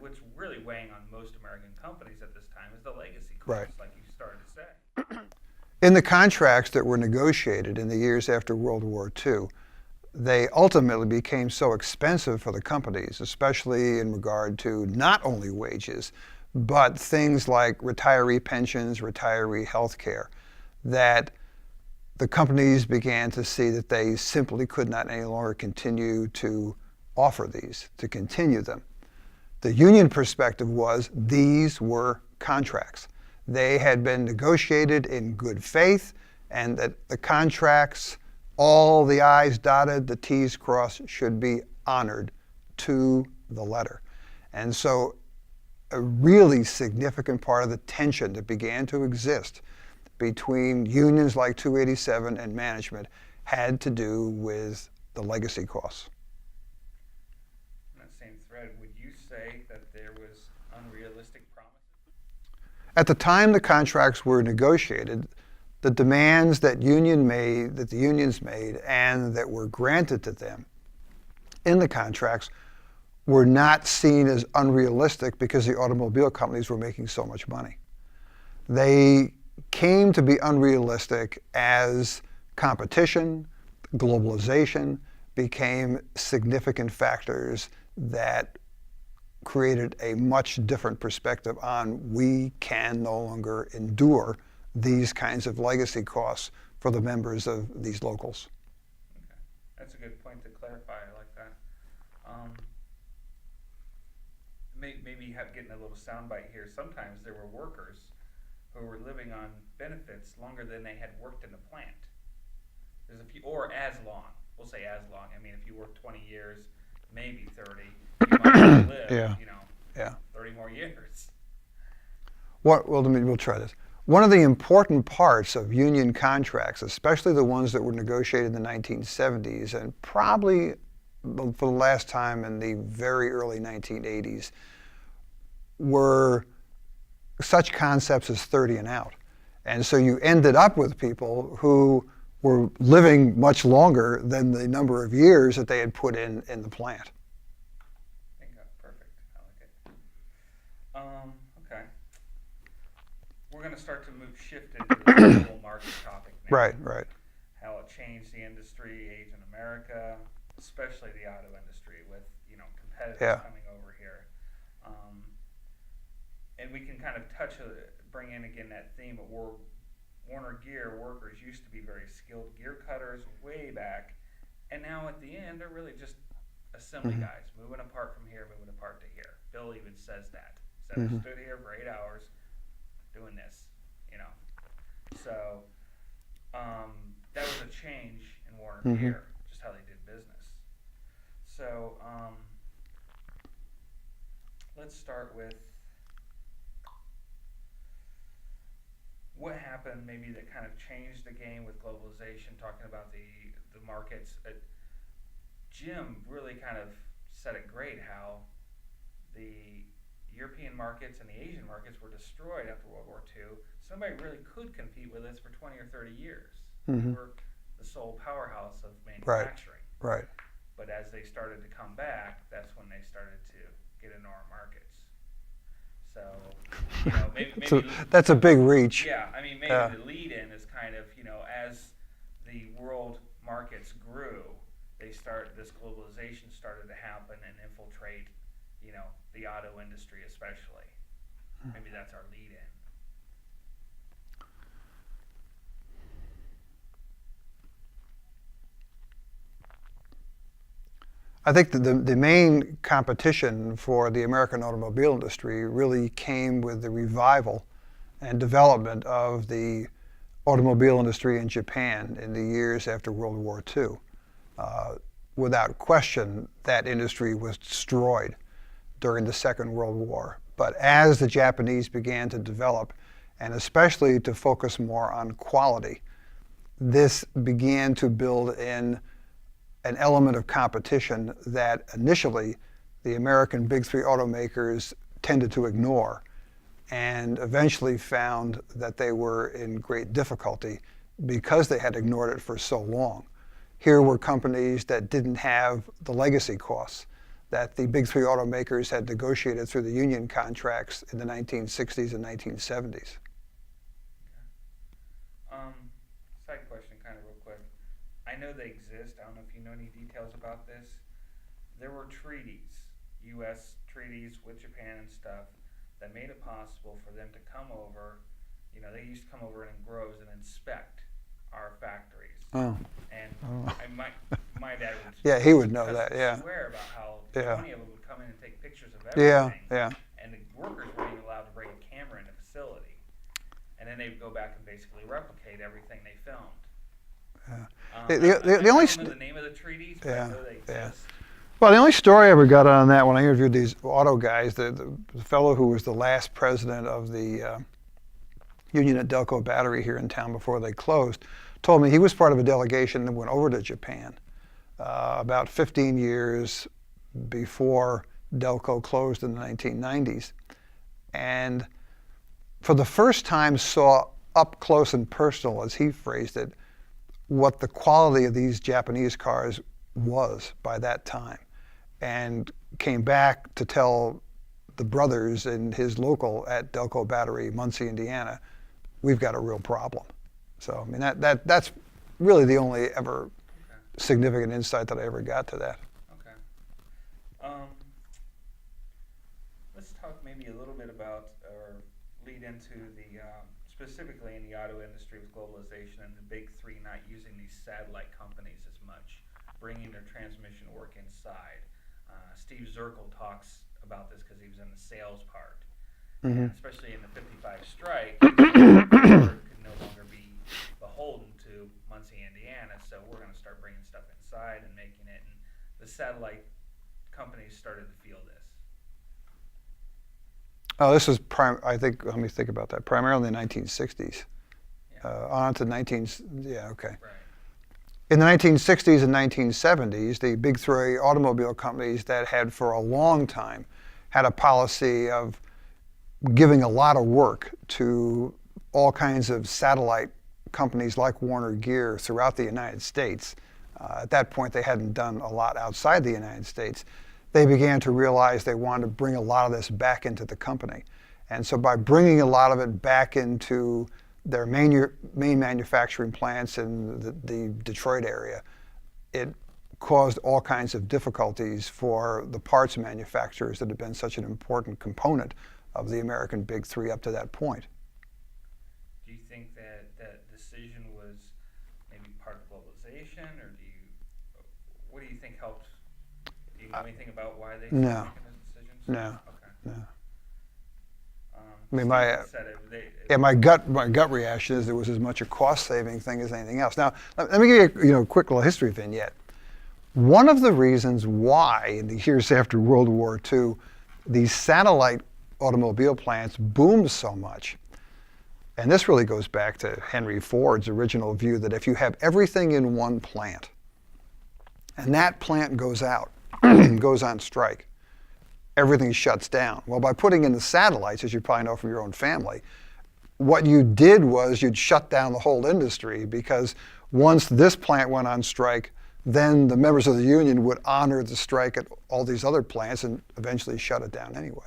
what's really weighing on most American companies at this time is the legacy costs, Right. like you started to say. In the contracts that were negotiated in the years after World War II, they ultimately became so expensive for the companies, especially in regard to not only wages, but things like retiree pensions, retiree health care, that the companies began to see that they simply could not any longer continue to offer these, to continue them. The union perspective was these were contracts. They had been negotiated in good faith, and that the contracts, all the I's dotted, the T's crossed, should be honored to the letter. And so a really significant part of the tension that began to exist between unions like 287 and management had to do with the legacy costs. In that same thread, would you say that there was unrealistic promises? At the time the contracts were negotiated, the demands that the unions made and that were granted to them in the contracts were not seen as unrealistic because the automobile companies were making so much money. They came to be unrealistic as competition, globalization became significant factors that created a much different perspective on we can no longer endure these kinds of legacy costs for the members of these locals. Okay. That's a good point to clarify. I like that. Maybe getting a little soundbite here. Sometimes there were workers who were living on benefits longer than they had worked in the plant. There's a few, or as long. We'll say as long. I mean, if you work 20 years, maybe 30, you might live, Yeah. 30 more years. We'll try this. One of the important parts of union contracts, especially the ones that were negotiated in the 1970s and probably for the last time in the very early 1980s, were such concepts as 30 and out. And so you ended up with people who were living much longer than the number of years that they had put in the plant. Bingo, perfect. I like it. Okay. We're going to start to shift into the global market topic now. Right. How it changed the industry, age in America, especially the auto industry with, competitors coming over here. And we can kind of bring in again that theme of Warner Gear workers used to be very skilled gear cutters way back, and now at the end they're really just assembly guys, moving apart from here, moving apart to here. Bill even says that. He said, I stood here for 8 hours doing this, So that was a change in Warner Gear, just how they did business. So let's start with what happened maybe that kind of changed the game with globalization, talking about the markets. Jim really kind of said it great how the European markets and the Asian markets were destroyed after World War II. Somebody really could compete with us for 20 or 30 years. We were the sole powerhouse of manufacturing. Right. But as they started to come back, that's when they started to get into our markets. So, maybe that's a big reach. Yeah, I mean, maybe the lead-in is kind of, as the world markets grew, this globalization started to happen and infiltrate, the auto industry especially. Maybe that's our lead-in. I think that the main competition for the American automobile industry really came with the revival and development of the automobile industry in Japan in the years after World War II. Without question, that industry was destroyed during the Second World War. But as the Japanese began to develop, and especially to focus more on quality, this began to build in an element of competition that initially the American big three automakers tended to ignore, and eventually found that they were in great difficulty because they had ignored it for so long. Here were companies that didn't have the legacy costs that the big three automakers had negotiated through the union contracts in the 1960s and 1970s. Side question, kind of real quick. I know they exist. I don't know if you know any details about this. There were treaties, U.S. treaties with Japan and stuff, that made it possible for them to come over. They used to come over in groves and inspect our factories. Oh. And my dad would Yeah, he would know that, yeah. swear about how 20 of them would come in and take pictures of Yeah, everything. yeah. And the workers weren't even allowed to bring a camera in the facility. And then they would go back and basically replicate everything they filmed. Yeah. The I only don't know the name of the treaties, but I know they exist. Well, the only story I ever got on that when I interviewed these auto guys, the fellow who was the last president of the union at Delco Battery here in town before they closed, told me he was part of a delegation that went over to Japan about 15 years before Delco closed in the 1990s. And for the first time saw up close and personal, as he phrased it, what the quality of these Japanese cars was by that time, and came back to tell the brothers in his local at Delco Battery, Muncie, Indiana, we've got a real problem. So I mean that's really the only ever significant insight that I ever got to that. Okay. you a little bit about, or lead into the, specifically in the auto industry with globalization and the big three not using these satellite companies as much, bringing their transmission work inside. Steve Zirkle talks about this because he was in the sales part. And especially in the 55 strike, Ford could no longer be beholden to Muncie, Indiana, so we're going to start bringing stuff inside and making it, and the satellite companies started to feel this. Oh, this was I think. Let me think about that. Primarily in the 1960s. Yeah. On to Yeah. Okay. Right. In the 1960s and 1970s, the big three automobile companies that had for a long time had a policy of giving a lot of work to all kinds of satellite companies like Warner Gear throughout the United States. At that point, they hadn't done a lot outside the United States. They began to realize they wanted to bring a lot of this back into the company. And so by bringing a lot of it back into their main manufacturing plants in the Detroit area, it caused all kinds of difficulties for the parts manufacturers that had been such an important component of the American big three up to that point. Do you think that that decision was maybe part of globalization, or what do you think helped? Do you know anything about why they started making those decisions? No. Okay. No. I mean, Steve my gut reaction is it was as much a cost-saving thing as anything else. Now, let me give you a quick little history vignette. One of the reasons why in the years after World War II, these satellite automobile plants boomed so much, and this really goes back to Henry Ford's original view that if you have everything in one plant, and that plant goes out, goes on strike, everything shuts down. Well, by putting in the satellites, as you probably know from your own family, what you did was you'd shut down the whole industry, because once this plant went on strike, then the members of the union would honor the strike at all these other plants and eventually shut it down anyway.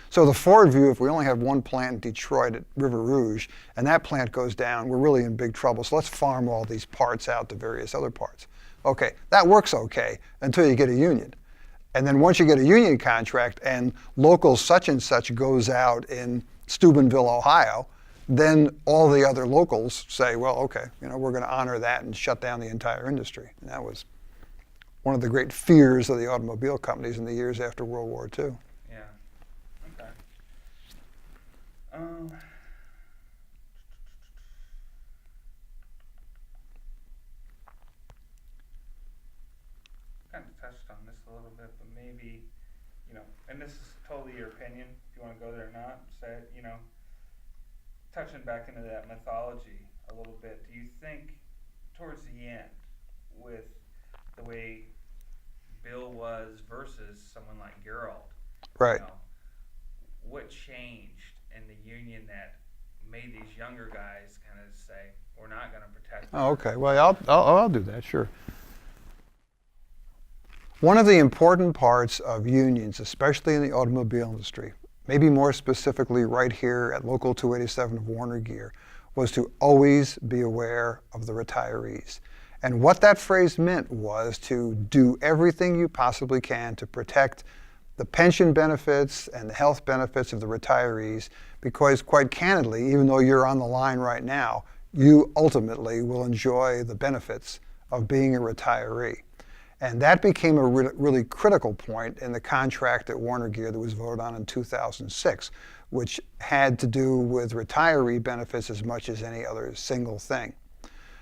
So the Ford view, if we only have one plant in Detroit at River Rouge, and that plant goes down, we're really in big trouble. So let's farm all these parts out to various other parts. Okay, that works okay until you get a union. And then once you get a union contract and local such and such goes out in Steubenville, Ohio, then all the other locals say, well, okay, we're going to honor that and shut down the entire industry. And that was one of the great fears of the automobile companies in the years after World War II. Yeah. Okay. Kind of touched on this a little bit, but maybe, and this is totally your opinion, if you want to go there or not, say, touching back into that mythology a little bit, do you think towards the end, with the way Bill was versus someone like Gerald, Right. What changed in the union that made these younger guys kind of say, we're not going to protect them? Oh, okay. Well, I'll do that, sure. One of the important parts of unions, especially in the automobile industry, maybe more specifically right here at Local 287 of Warner Gear, was to always be aware of the retirees. And what that phrase meant was to do everything you possibly can to protect the pension benefits and the health benefits of the retirees, because quite candidly, even though you're on the line right now, you ultimately will enjoy the benefits of being a retiree. And that became a really critical point in the contract at Warner Gear that was voted on in 2006, which had to do with retiree benefits as much as any other single thing.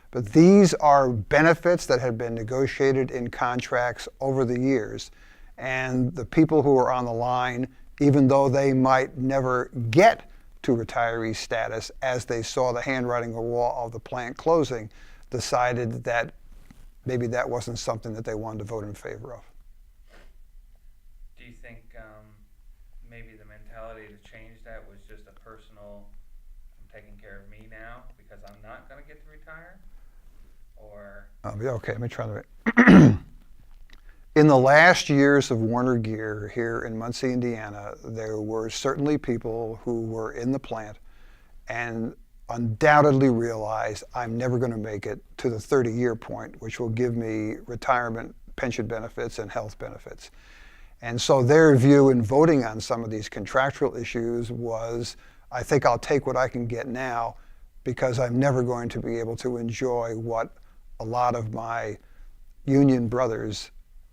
But these are benefits that had been negotiated in contracts over the years. And the people who are on the line, even though they might never get to retiree status, as they saw the handwriting on the wall of the plant closing, decided that maybe that wasn't something that they wanted to vote in favor of. Do you think maybe the mentality to change that was just a personal, I'm taking care of me now because I'm not going to get to retire? Or? Okay, let me try to. In the last years of Warner Gear here in Muncie, Indiana, there were certainly people who were in the plant and undoubtedly realized I'm never going to make it to the 30-year point, which will give me retirement pension benefits and health benefits. And so their view in voting on some of these contractual issues was, I think I'll take what I can get now because I'm never going to be able to enjoy what a lot of my union brothers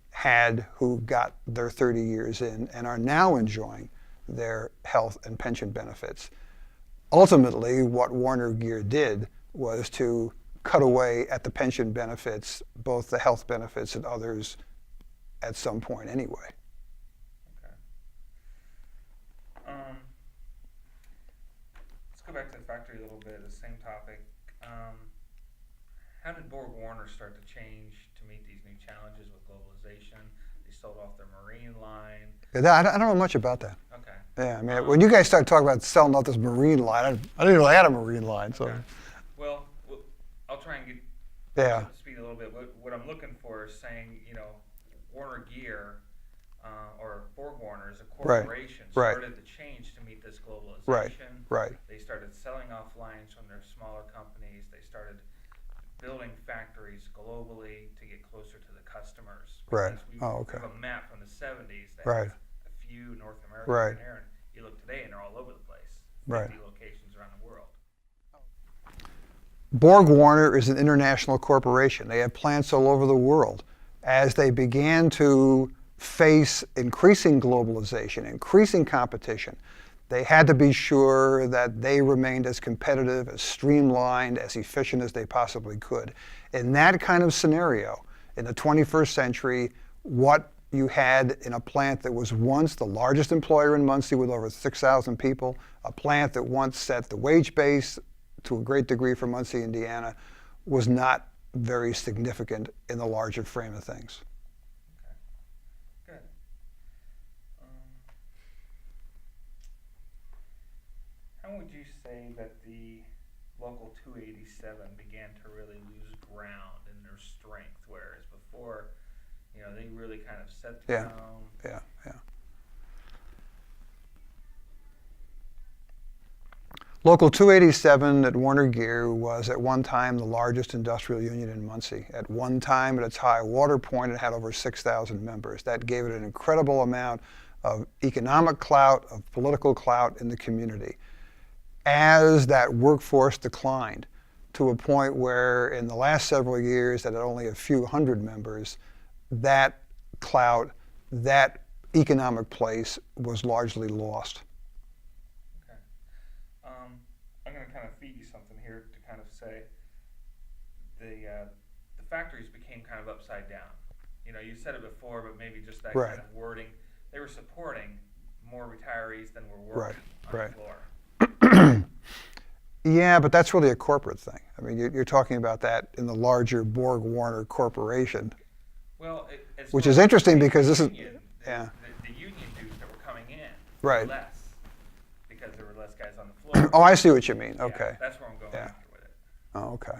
had who got their 30 years in and are now enjoying their health and pension benefits. Ultimately, what Warner Gear did was to cut away at the pension benefits, both the health benefits and others, at some point anyway. Okay. Let's go back to the factory a little bit, the same topic. How did BorgWarner start to change to meet these new challenges with globalization? They sold off their marine line. Yeah, I don't know much about that. Okay. Yeah, I mean, when you guys started talking about selling off this marine line, I didn't know I had a marine line. So, Okay. Well, I'll try and get yeah, up to speed a little bit. What I'm looking for is saying, Warner Gear or BorgWarner as a corporation right. started to change to meet this globalization. right. They started selling off lines from their smaller companies. They started building factories globally to get closer to the customers. Right. Because we Okay. have a map from the 70s that Right. has a few North Americans Right. in there, and you look today and they're all over the place. 50 Right. locations around the world. BorgWarner is an international corporation. They have plants all over the world. As they began to face increasing globalization, increasing competition, they had to be sure that they remained as competitive, as streamlined, as efficient as they possibly could. In that kind of scenario, in the 21st century, what you had in a plant that was once the largest employer in Muncie with over 6,000 people, a plant that once set the wage base to a great degree for Muncie, Indiana, was not very significant in the larger frame of things. Okay. Good. How would you say that the Local 287 began to really lose ground in their strength, whereas before, they really kind of set the tone? Yeah. Local 287 at Warner Gear was at one time the largest industrial union in Muncie. At one time, at its high water point, it had over 6,000 members. That gave it an incredible amount of economic clout, of political clout in the community. As that workforce declined to a point where in the last several years it had only a few hundred members, that clout, that economic place was largely lost. Okay. I'm going to kind of feed you something here to kind of say the factories became kind of upside down. You said it before, but maybe just that kind of wording. They were supporting more retirees than were working on the floor. Yeah, but that's really a corporate thing. I mean, you're talking about that in the larger BorgWarner corporation. Well, which is interesting because this is, the union dues that were coming in were less because there were less guys on the floor. Oh, I see what you mean. Yeah, okay. that's where I'm going after with it. Oh, okay.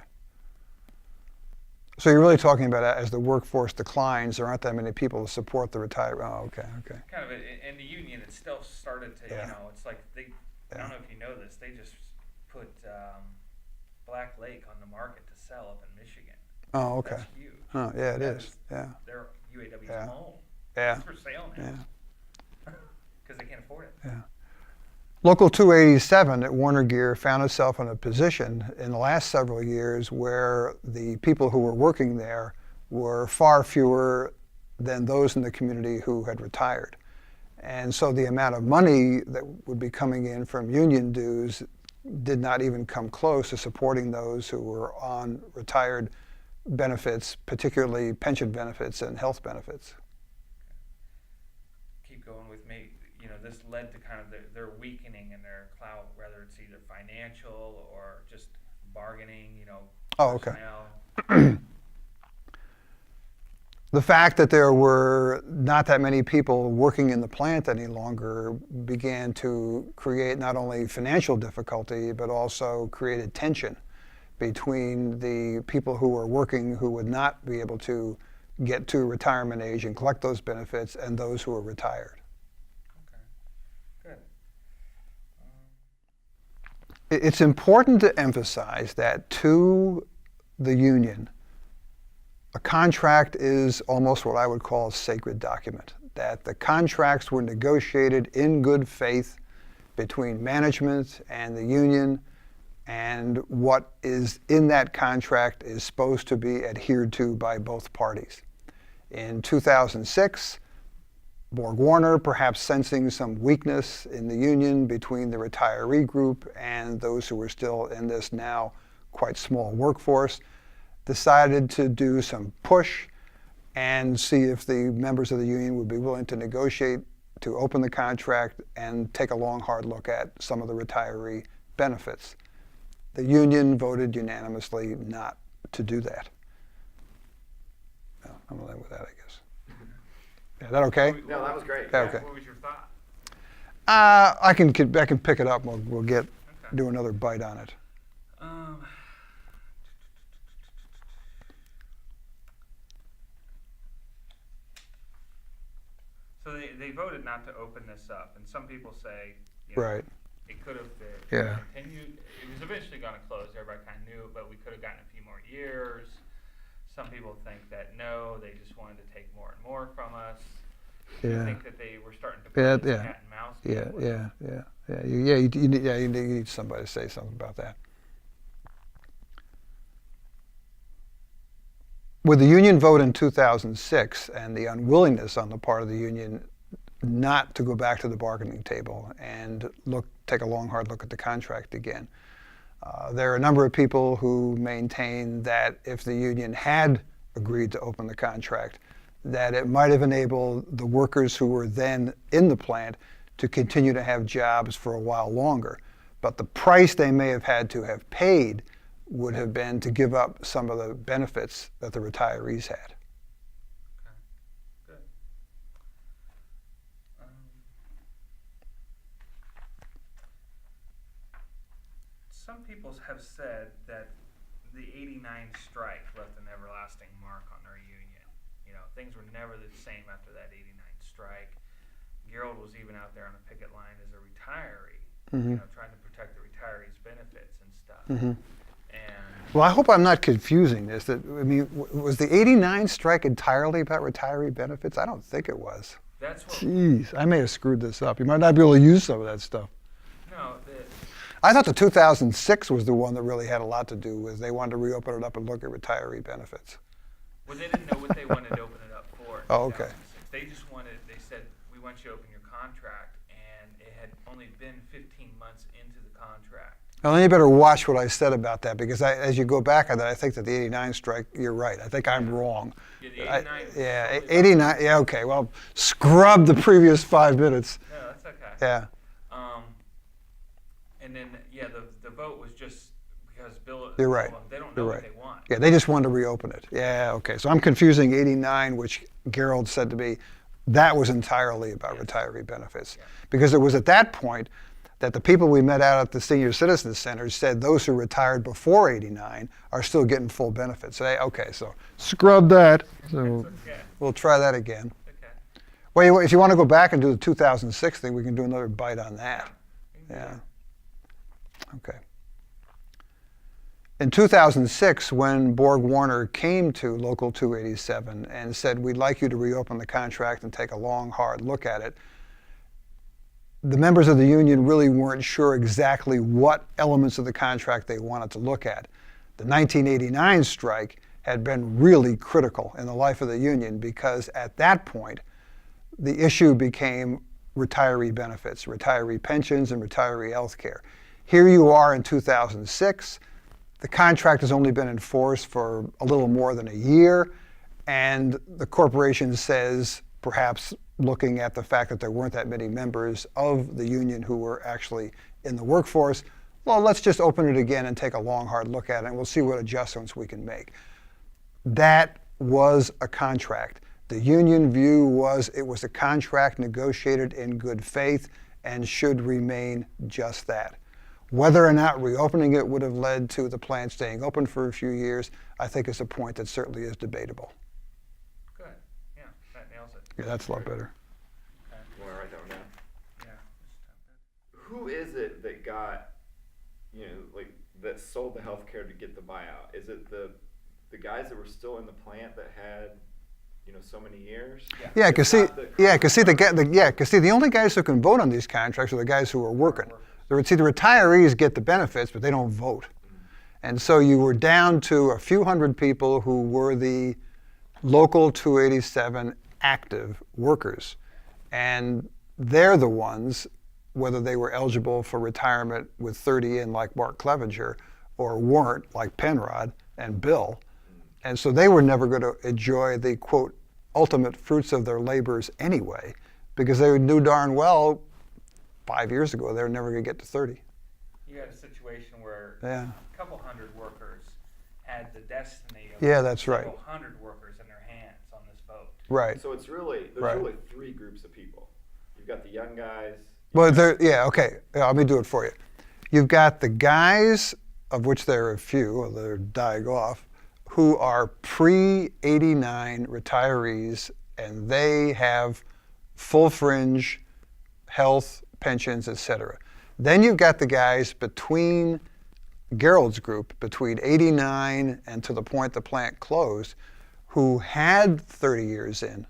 So you're really talking about as the workforce declines, there aren't that many people to support the retired. Oh, okay. Kind of, in the union, it still started to, it's like I don't know if you know this, they just put Black Lake on the market to sell up in Michigan. Oh, okay. That's huge. Oh, yeah, it is. Yeah. They're UAW's home. Yeah. It's for sale now. Because they can't afford it. Yeah. Local 287 at Warner Gear found itself in a position in the last several years where the people who were working there were far fewer than those in the community who had retired. And so the amount of money that would be coming in from union dues did not even come close to supporting those who were on retired benefits, particularly pension benefits and health benefits. Keep going with me. This led to kind of their weakening in their clout, whether it's either financial or just bargaining, personnel. The fact that there were not that many people working in the plant any longer began to create not only financial difficulty, but also created tension between the people who were working who would not be able to get to retirement age and collect those benefits and those who were retired. Okay, good. It's important to emphasize that to the union, a contract is almost what I would call a sacred document. that the contracts were negotiated in good faith between management and the union, and what is in that contract is supposed to be adhered to by both parties. In 2006, BorgWarner, perhaps sensing some weakness in the union between the retiree group and those who were still in this now quite small workforce, decided to do some push and see if the members of the union would be willing to negotiate to open the contract and take a long, hard look at some of the retiree benefits. The union voted unanimously not to do that. No, I'm going to end with that, I guess. Is that okay? No, that was great. Yeah, okay. What was your thought? I can pick it up. We'll Okay. do another bite on it. So they voted not to open this up, and some people say, Right. it could have Yeah. continued. It was eventually going to close. Everybody kind of knew it, but we could have gotten a few more years. Some people think that no, they just wanted to take more and more from us. I Yeah. think that they were starting to Yeah, play this yeah. cat and mouse Yeah, game with yeah, it. you need somebody to say something about that. With the union vote in 2006 and the unwillingness on the part of the union not to go back to the bargaining table and take a long, hard look at the contract again, there are a number of people who maintain that if the union had agreed to open the contract, that it might have enabled the workers who were then in the plant to continue to have jobs for a while longer. But the price they may have had to have paid would have been to give up some of the benefits that the retirees had. Okay. Good. Some people have said that the '89 strike left an everlasting mark on our union. You know, things were never the same after that '89 strike. Gerald was even out there on the picket line as a retiree, Mm-hmm. you know, trying to protect the retirees' benefits and stuff. Mm-hmm. And Well, I hope I'm not confusing this. Was the '89 strike entirely about retiree benefits? I don't think it was. that's what. Jeez, I may have screwed this up. You might not be able to use some of that stuff. No, I thought the 2006 was the one that really had a lot to do with they wanted to reopen it up and look at retiree benefits. well, they didn't know what they wanted to open it up for. in Oh, okay. 2006. They just wanted. They said, "We want you to open your contract," and it had only been 15 months into the contract. Now, then you better watch what I said about that, because as you go back on that, I think that the '89 strike, you're right. I think I'm wrong. Yeah, the '89. Yeah, '89, yeah, okay. Well, scrub the previous 5 minutes. No, that's okay. Yeah. And then the vote was just because Bill. You're right. They don't You're know right. what they want. Yeah, they just wanted to reopen it. Yeah, okay. So I'm confusing '89, which Gerald said to me, that was entirely about retiree benefits. Yeah. Because it was at that point that the people we met out at the Senior Citizens Center said those who retired before '89 are still getting full benefits. So, okay, so scrub that. So Okay. we'll try that again. Okay. Well, if you want to go back and do the 2006 thing, we can do another bite on that. Yeah. Okay. In 2006, when BorgWarner came to Local 287 and said, we'd like you to reopen the contract and take a long, hard look at it, the members of the union really weren't sure exactly what elements of the contract they wanted to look at. The 1989 strike had been really critical in the life of the union because at that point, the issue became retiree benefits, retiree pensions, and retiree health care. Here you are in 2006. The contract has only been in force for a little more than a year, and the corporation says, perhaps looking at the fact that there weren't that many members of the union who were actually in the workforce, well, let's just open it again and take a long, hard look at it, and we'll see what adjustments we can make. That was a contract. The union view was it was a contract negotiated in good faith and should remain just that. Whether or not reopening it would have led to the plant staying open for a few years, I think is a point that certainly is debatable. Good. Yeah, that nails it. Yeah, that's a lot better. Okay. You want to write that one down? Yeah. just type that. Who is it that got, that sold the healthcare to get the buyout? Is it the guys that were still in the plant that had so many years. Yeah, because see, It's not the only guys who can vote on these contracts are the guys who are working. The retirees get the benefits, but they don't vote. And so you were down to a few hundred people who were the local 287 active workers. And they're the ones, whether they were eligible for retirement with 30 in like Mark Clevenger or weren't like Penrod and Bill. And so they were never going to enjoy the, quote, ultimate fruits of their labors anyway, because they knew darn well 5 years ago they were never going to get to 30. You had a situation where Yeah. a couple hundred workers had the destiny of That's right. several hundred workers in their hands on this vote. Right. So there's really three groups of people. You've got the young guys. Well, okay. Let me do it for you. You've got the guys, of which there are a few, they're dying off, who are pre-89 retirees, and they have full fringe health, pensions, etc. Then you've got the guys between Gerald's group, between 89 and to the point the plant closed, who had 30 years in,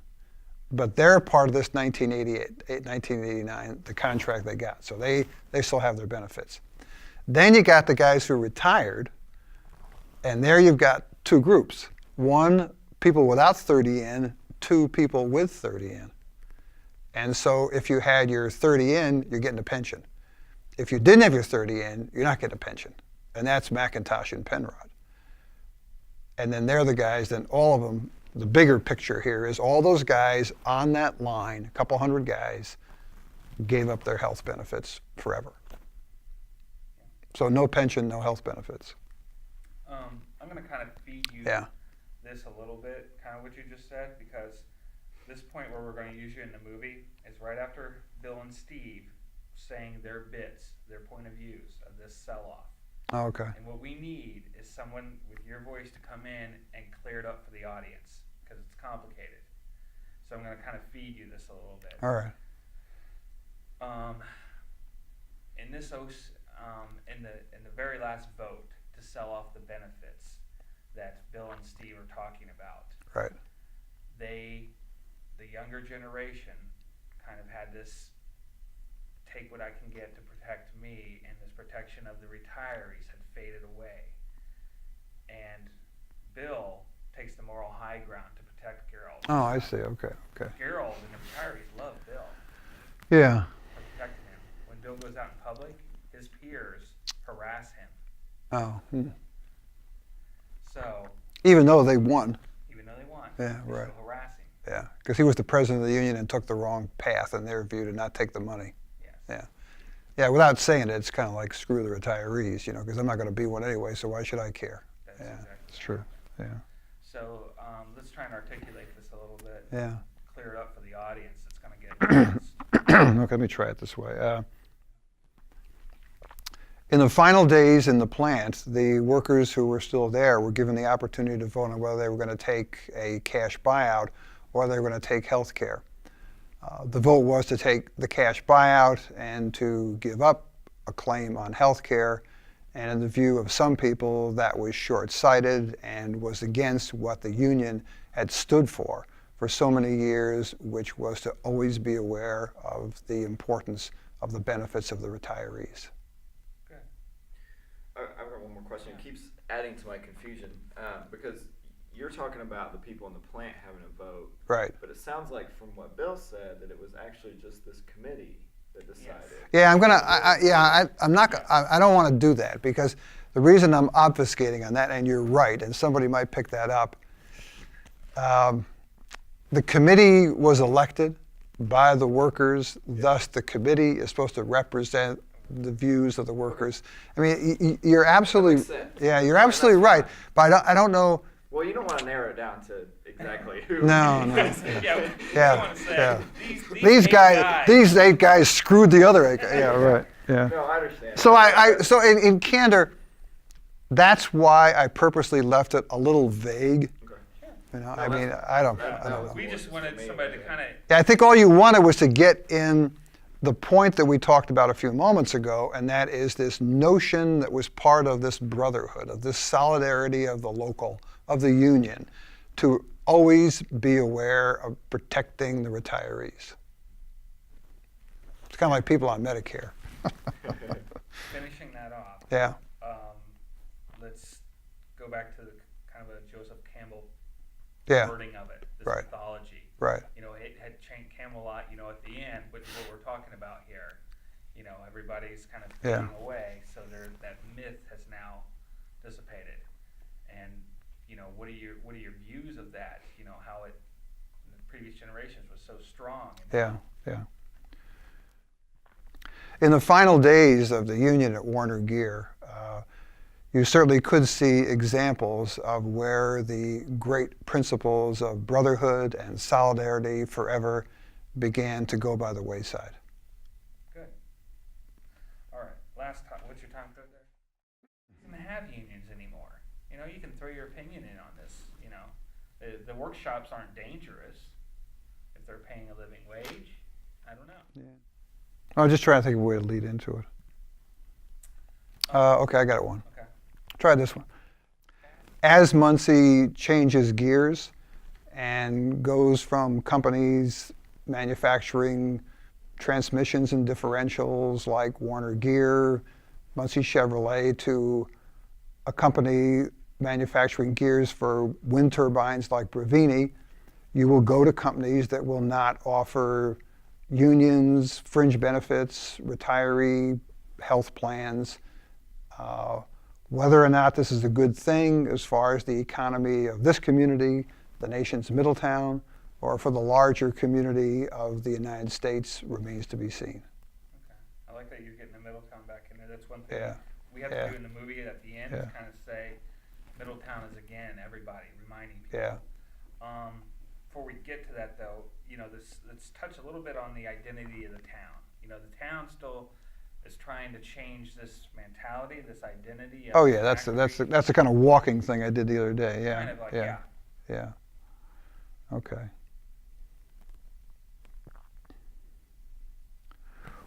but they're part of this 1989, the contract they got. So they still have their benefits. Then you got the guys who retired, and there you've got two groups. One, people without 30 in, two, people with 30 in. And so if you had your 30 in, you're getting a pension. If you didn't have your 30 in, you're not getting a pension. And that's McIntosh and Penrod. And then they're the guys, then all of them, the bigger picture here is all those guys on that line, a couple hundred guys, gave up their health benefits forever. So no pension, no health benefits. I'm going to kind of feed you this a little bit, kind of what you just said, because this point where we're going to use you in the movie is right after Bill and Steve saying their bits, their point of views of this sell-off. Oh, okay. And what we need is someone with your voice to come in and clear it up for the audience, because it's complicated. So I'm going to kind of feed you this a little bit. All right. In this in the very last vote to sell off the benefits that Bill and Steve are talking about, Right. the younger generation kind of had this take what I can get to protect me, and this protection of the retirees had faded away. And Bill takes the moral high ground to protect Gerald. Oh, I see. Okay. Gerald and the retirees love Bill Yeah. for protecting him. When Bill goes out in public, his peers harass him. Oh. So, Even though they won. even though they won, Yeah, they're right. still harassing. Yeah. Because he was the president of the union and took the wrong path in their view to not take the money. Yes. Yeah. Yeah, without saying it, it's kind of like screw the retirees, because I'm not going to be one anyway, so why should I care? That's Yeah, exactly it's right. true. Yeah. So let's try and articulate this a little bit. Yeah. Clear it up for the audience that's going to get this. Okay, let me try it this way. In the final days in the plant, the workers who were still there were given the opportunity to vote on whether they were going to take a cash buyout or they were going to take health care. The vote was to take the cash buyout and to give up a claim on health care. And in the view of some people, that was short-sighted and was against what the union had stood for so many years, which was to always be aware of the importance of the benefits of the retirees. Good. I've got one more question. It keeps adding to my confusion because you're talking about the people in the plant having a vote. Right. But it sounds like from what Bill said that it was actually just this committee that decided. Yeah, I don't want to do that, because the reason I'm obfuscating on that, and you're right, and somebody might pick that up, the committee was elected by the workers, thus the committee is supposed to represent the views of the workers. I mean, you're absolutely, you're absolutely right, but I don't know. Well, you don't want to narrow it down to exactly who. No. Yeah. These 8 guys screwed the other 8 guys. Yeah, right. Yeah. No, I understand. So in candor, that's why I purposely left it a little vague. Okay. I mean, I don't know. We just wanted somebody to kind of. Yeah, I think all you wanted was to get in the point that we talked about a few moments ago, and that is this notion that was part of this brotherhood, of this solidarity of the local, of the union, to always be aware of protecting the retirees. It's kind of like people on Medicare. Finishing that off, Yeah, let's go back to the kind of a Joseph Campbell yeah, wording of it, this Right. mythology. right. You know, it had changed Camelot, you know, at the end, which is what we're talking about here. You know, everybody's kind of Yeah. fading away, so that myth has now dissipated. And, you know, what are your views of that? You know, how it in the previous generations was so strong. Yeah, yeah. In the final days of the union at Warner Gear, you certainly could see examples of where the great principles of brotherhood and solidarity forever began to go by the wayside. Good. All right. Last time, what's your time code there? You don't have unions anymore. You know, you can throw your opinion in on this. You know, the workshops aren't dangerous if they're paying a living wage. I don't know. Yeah. I was just trying to think of a way to lead into it. Okay, I got one. Okay. Try this one. As Muncie changes gears and goes from companies manufacturing transmissions and differentials like Warner Gear, Muncie Chevrolet, to a company manufacturing gears for wind turbines like Bravini, you will go to companies that will not offer unions, fringe benefits, retiree health plans. Whether or not this is a good thing as far as the economy of this community, the nation's Middletown, or for the larger community of the United States remains to be seen. Okay. I like that you're getting the Middletown back in there. That's one thing Yeah. we have Yeah. to do in the movie at the end Yeah. is kind of say Middletown is again everybody, reminding people. Yeah. Before we get to that though, you know, let's touch a little bit on the identity of the town. You know, the town still is trying to change this mentality, this identity. Of Oh yeah, that's the kind of walking thing I did the other day. Yeah. Kind of like, yeah. Yeah. Okay.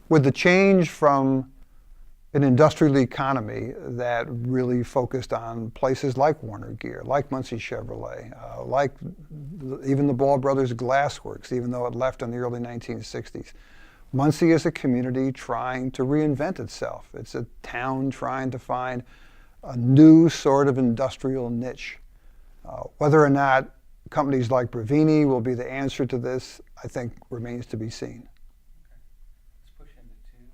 With the change from an industrial economy that really focused on places like Warner Gear, like Muncie Chevrolet, like even the Ball Brothers Glass Works, even though it left in the early 1960s. Muncie is a community trying to reinvent itself. It's a town trying to find a new sort of industrial niche. Whether or not companies like Bravini will be the answer to this, I think remains to be seen. Let's push into two.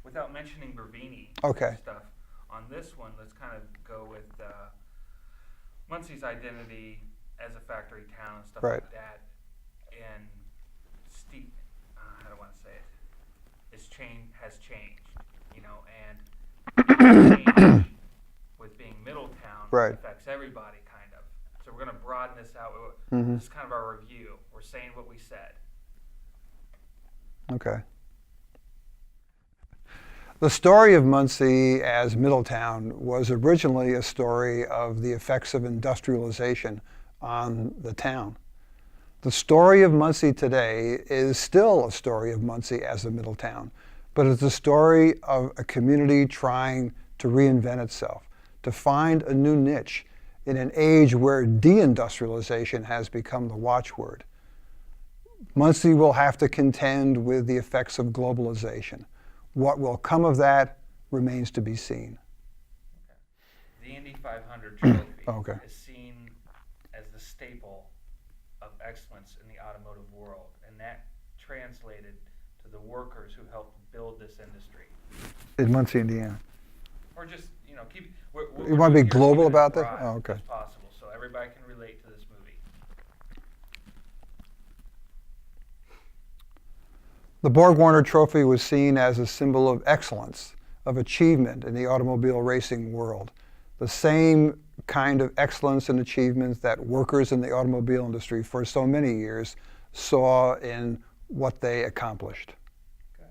Without mentioning Bravini Okay. stuff, on this one, let's kind of go with Muncie's identity as a factory town and stuff Right. like that. And steep, how do I want to say it? Has changed, you know, and change with being Middletown Right. affects everybody kind of. So we're going to broaden this out. Mhm. This is kind of our review. We're saying what we said. Okay. The story of Muncie as Middletown was originally a story of the effects of industrialization on the town. The story of Muncie today is still a story of Muncie as a Middletown, but it's a story of a community trying to reinvent itself, to find a new niche in an age where deindustrialization has become the watchword. Muncie will have to contend with the effects of globalization. What will come of that remains to be seen. The Indy 500 trophy Okay. is seen as the staple of excellence in the automotive world, and that translated to the workers who helped build this industry. In Muncie, Indiana. Or just, you know, keep. You want to be global about this that? Oh, okay. as possible, so everybody can relate to this movie. The BorgWarner Trophy was seen as a symbol of excellence, of achievement in the automobile racing world. The same kind of excellence and achievements that workers in the automobile industry for so many years saw in what they accomplished. Good.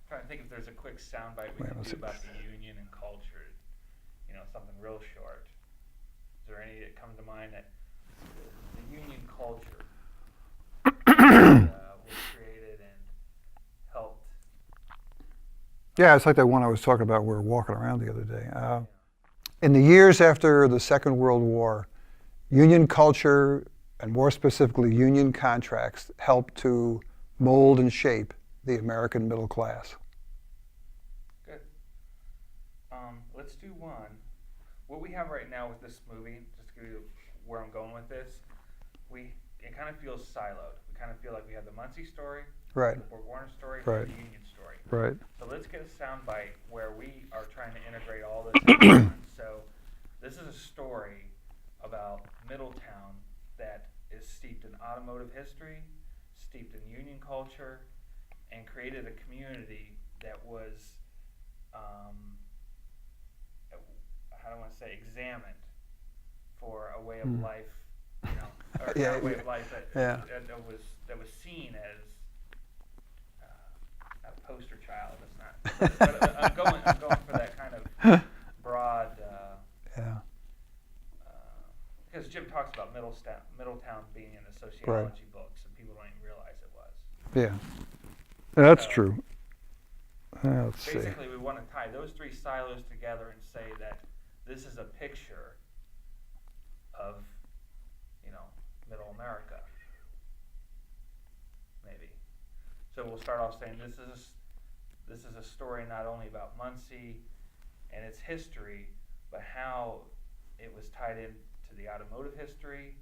Trying to think if there's a quick soundbite we Wait, can let's do see. about the union and culture. You know, something real short. Is there any that come to mind that the union culture was created and helped? Yeah, it's like that one I was talking about. We were walking around the other day. In the years after the Second World War, union culture, and more specifically union contracts, helped to mold and shape the American middle class. Good. Let's do one. What we have right now with this movie, just to give you where I'm going with this, it kind of feels siloed. We kind of feel like we have the Muncie story, Right. the BorgWarner story, Right. and the union story. Right. So let's get a soundbite where we are trying to integrate all this. into one. So this is a story about Middletown that is steeped in automotive history, steeped in union culture, and created a community that was, how do I want to say, examined for a way of life, or Yeah, not a way of life that, yeah. that was seen as not a poster child. That's not. But I'm going for that kind of broad. Yeah. Because Jim talks about Middletown being in the sociology books, and people don't even realize it was. Yeah. That's So, true. Let's see. Basically, we want to tie those three silos together and say that this is a picture of, Middle America, maybe. So we'll start off saying this is a story not only about Muncie and its history, but how it was tied into the automotive history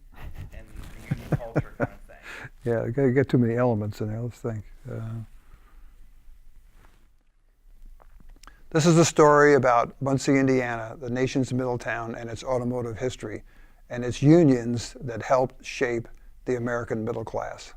and the union culture kind of thing. Yeah, you gotta get too many elements in there. Let's think. This is a story about Muncie, Indiana, the nation's middle town, and its automotive history, and its unions that helped shape the American middle class.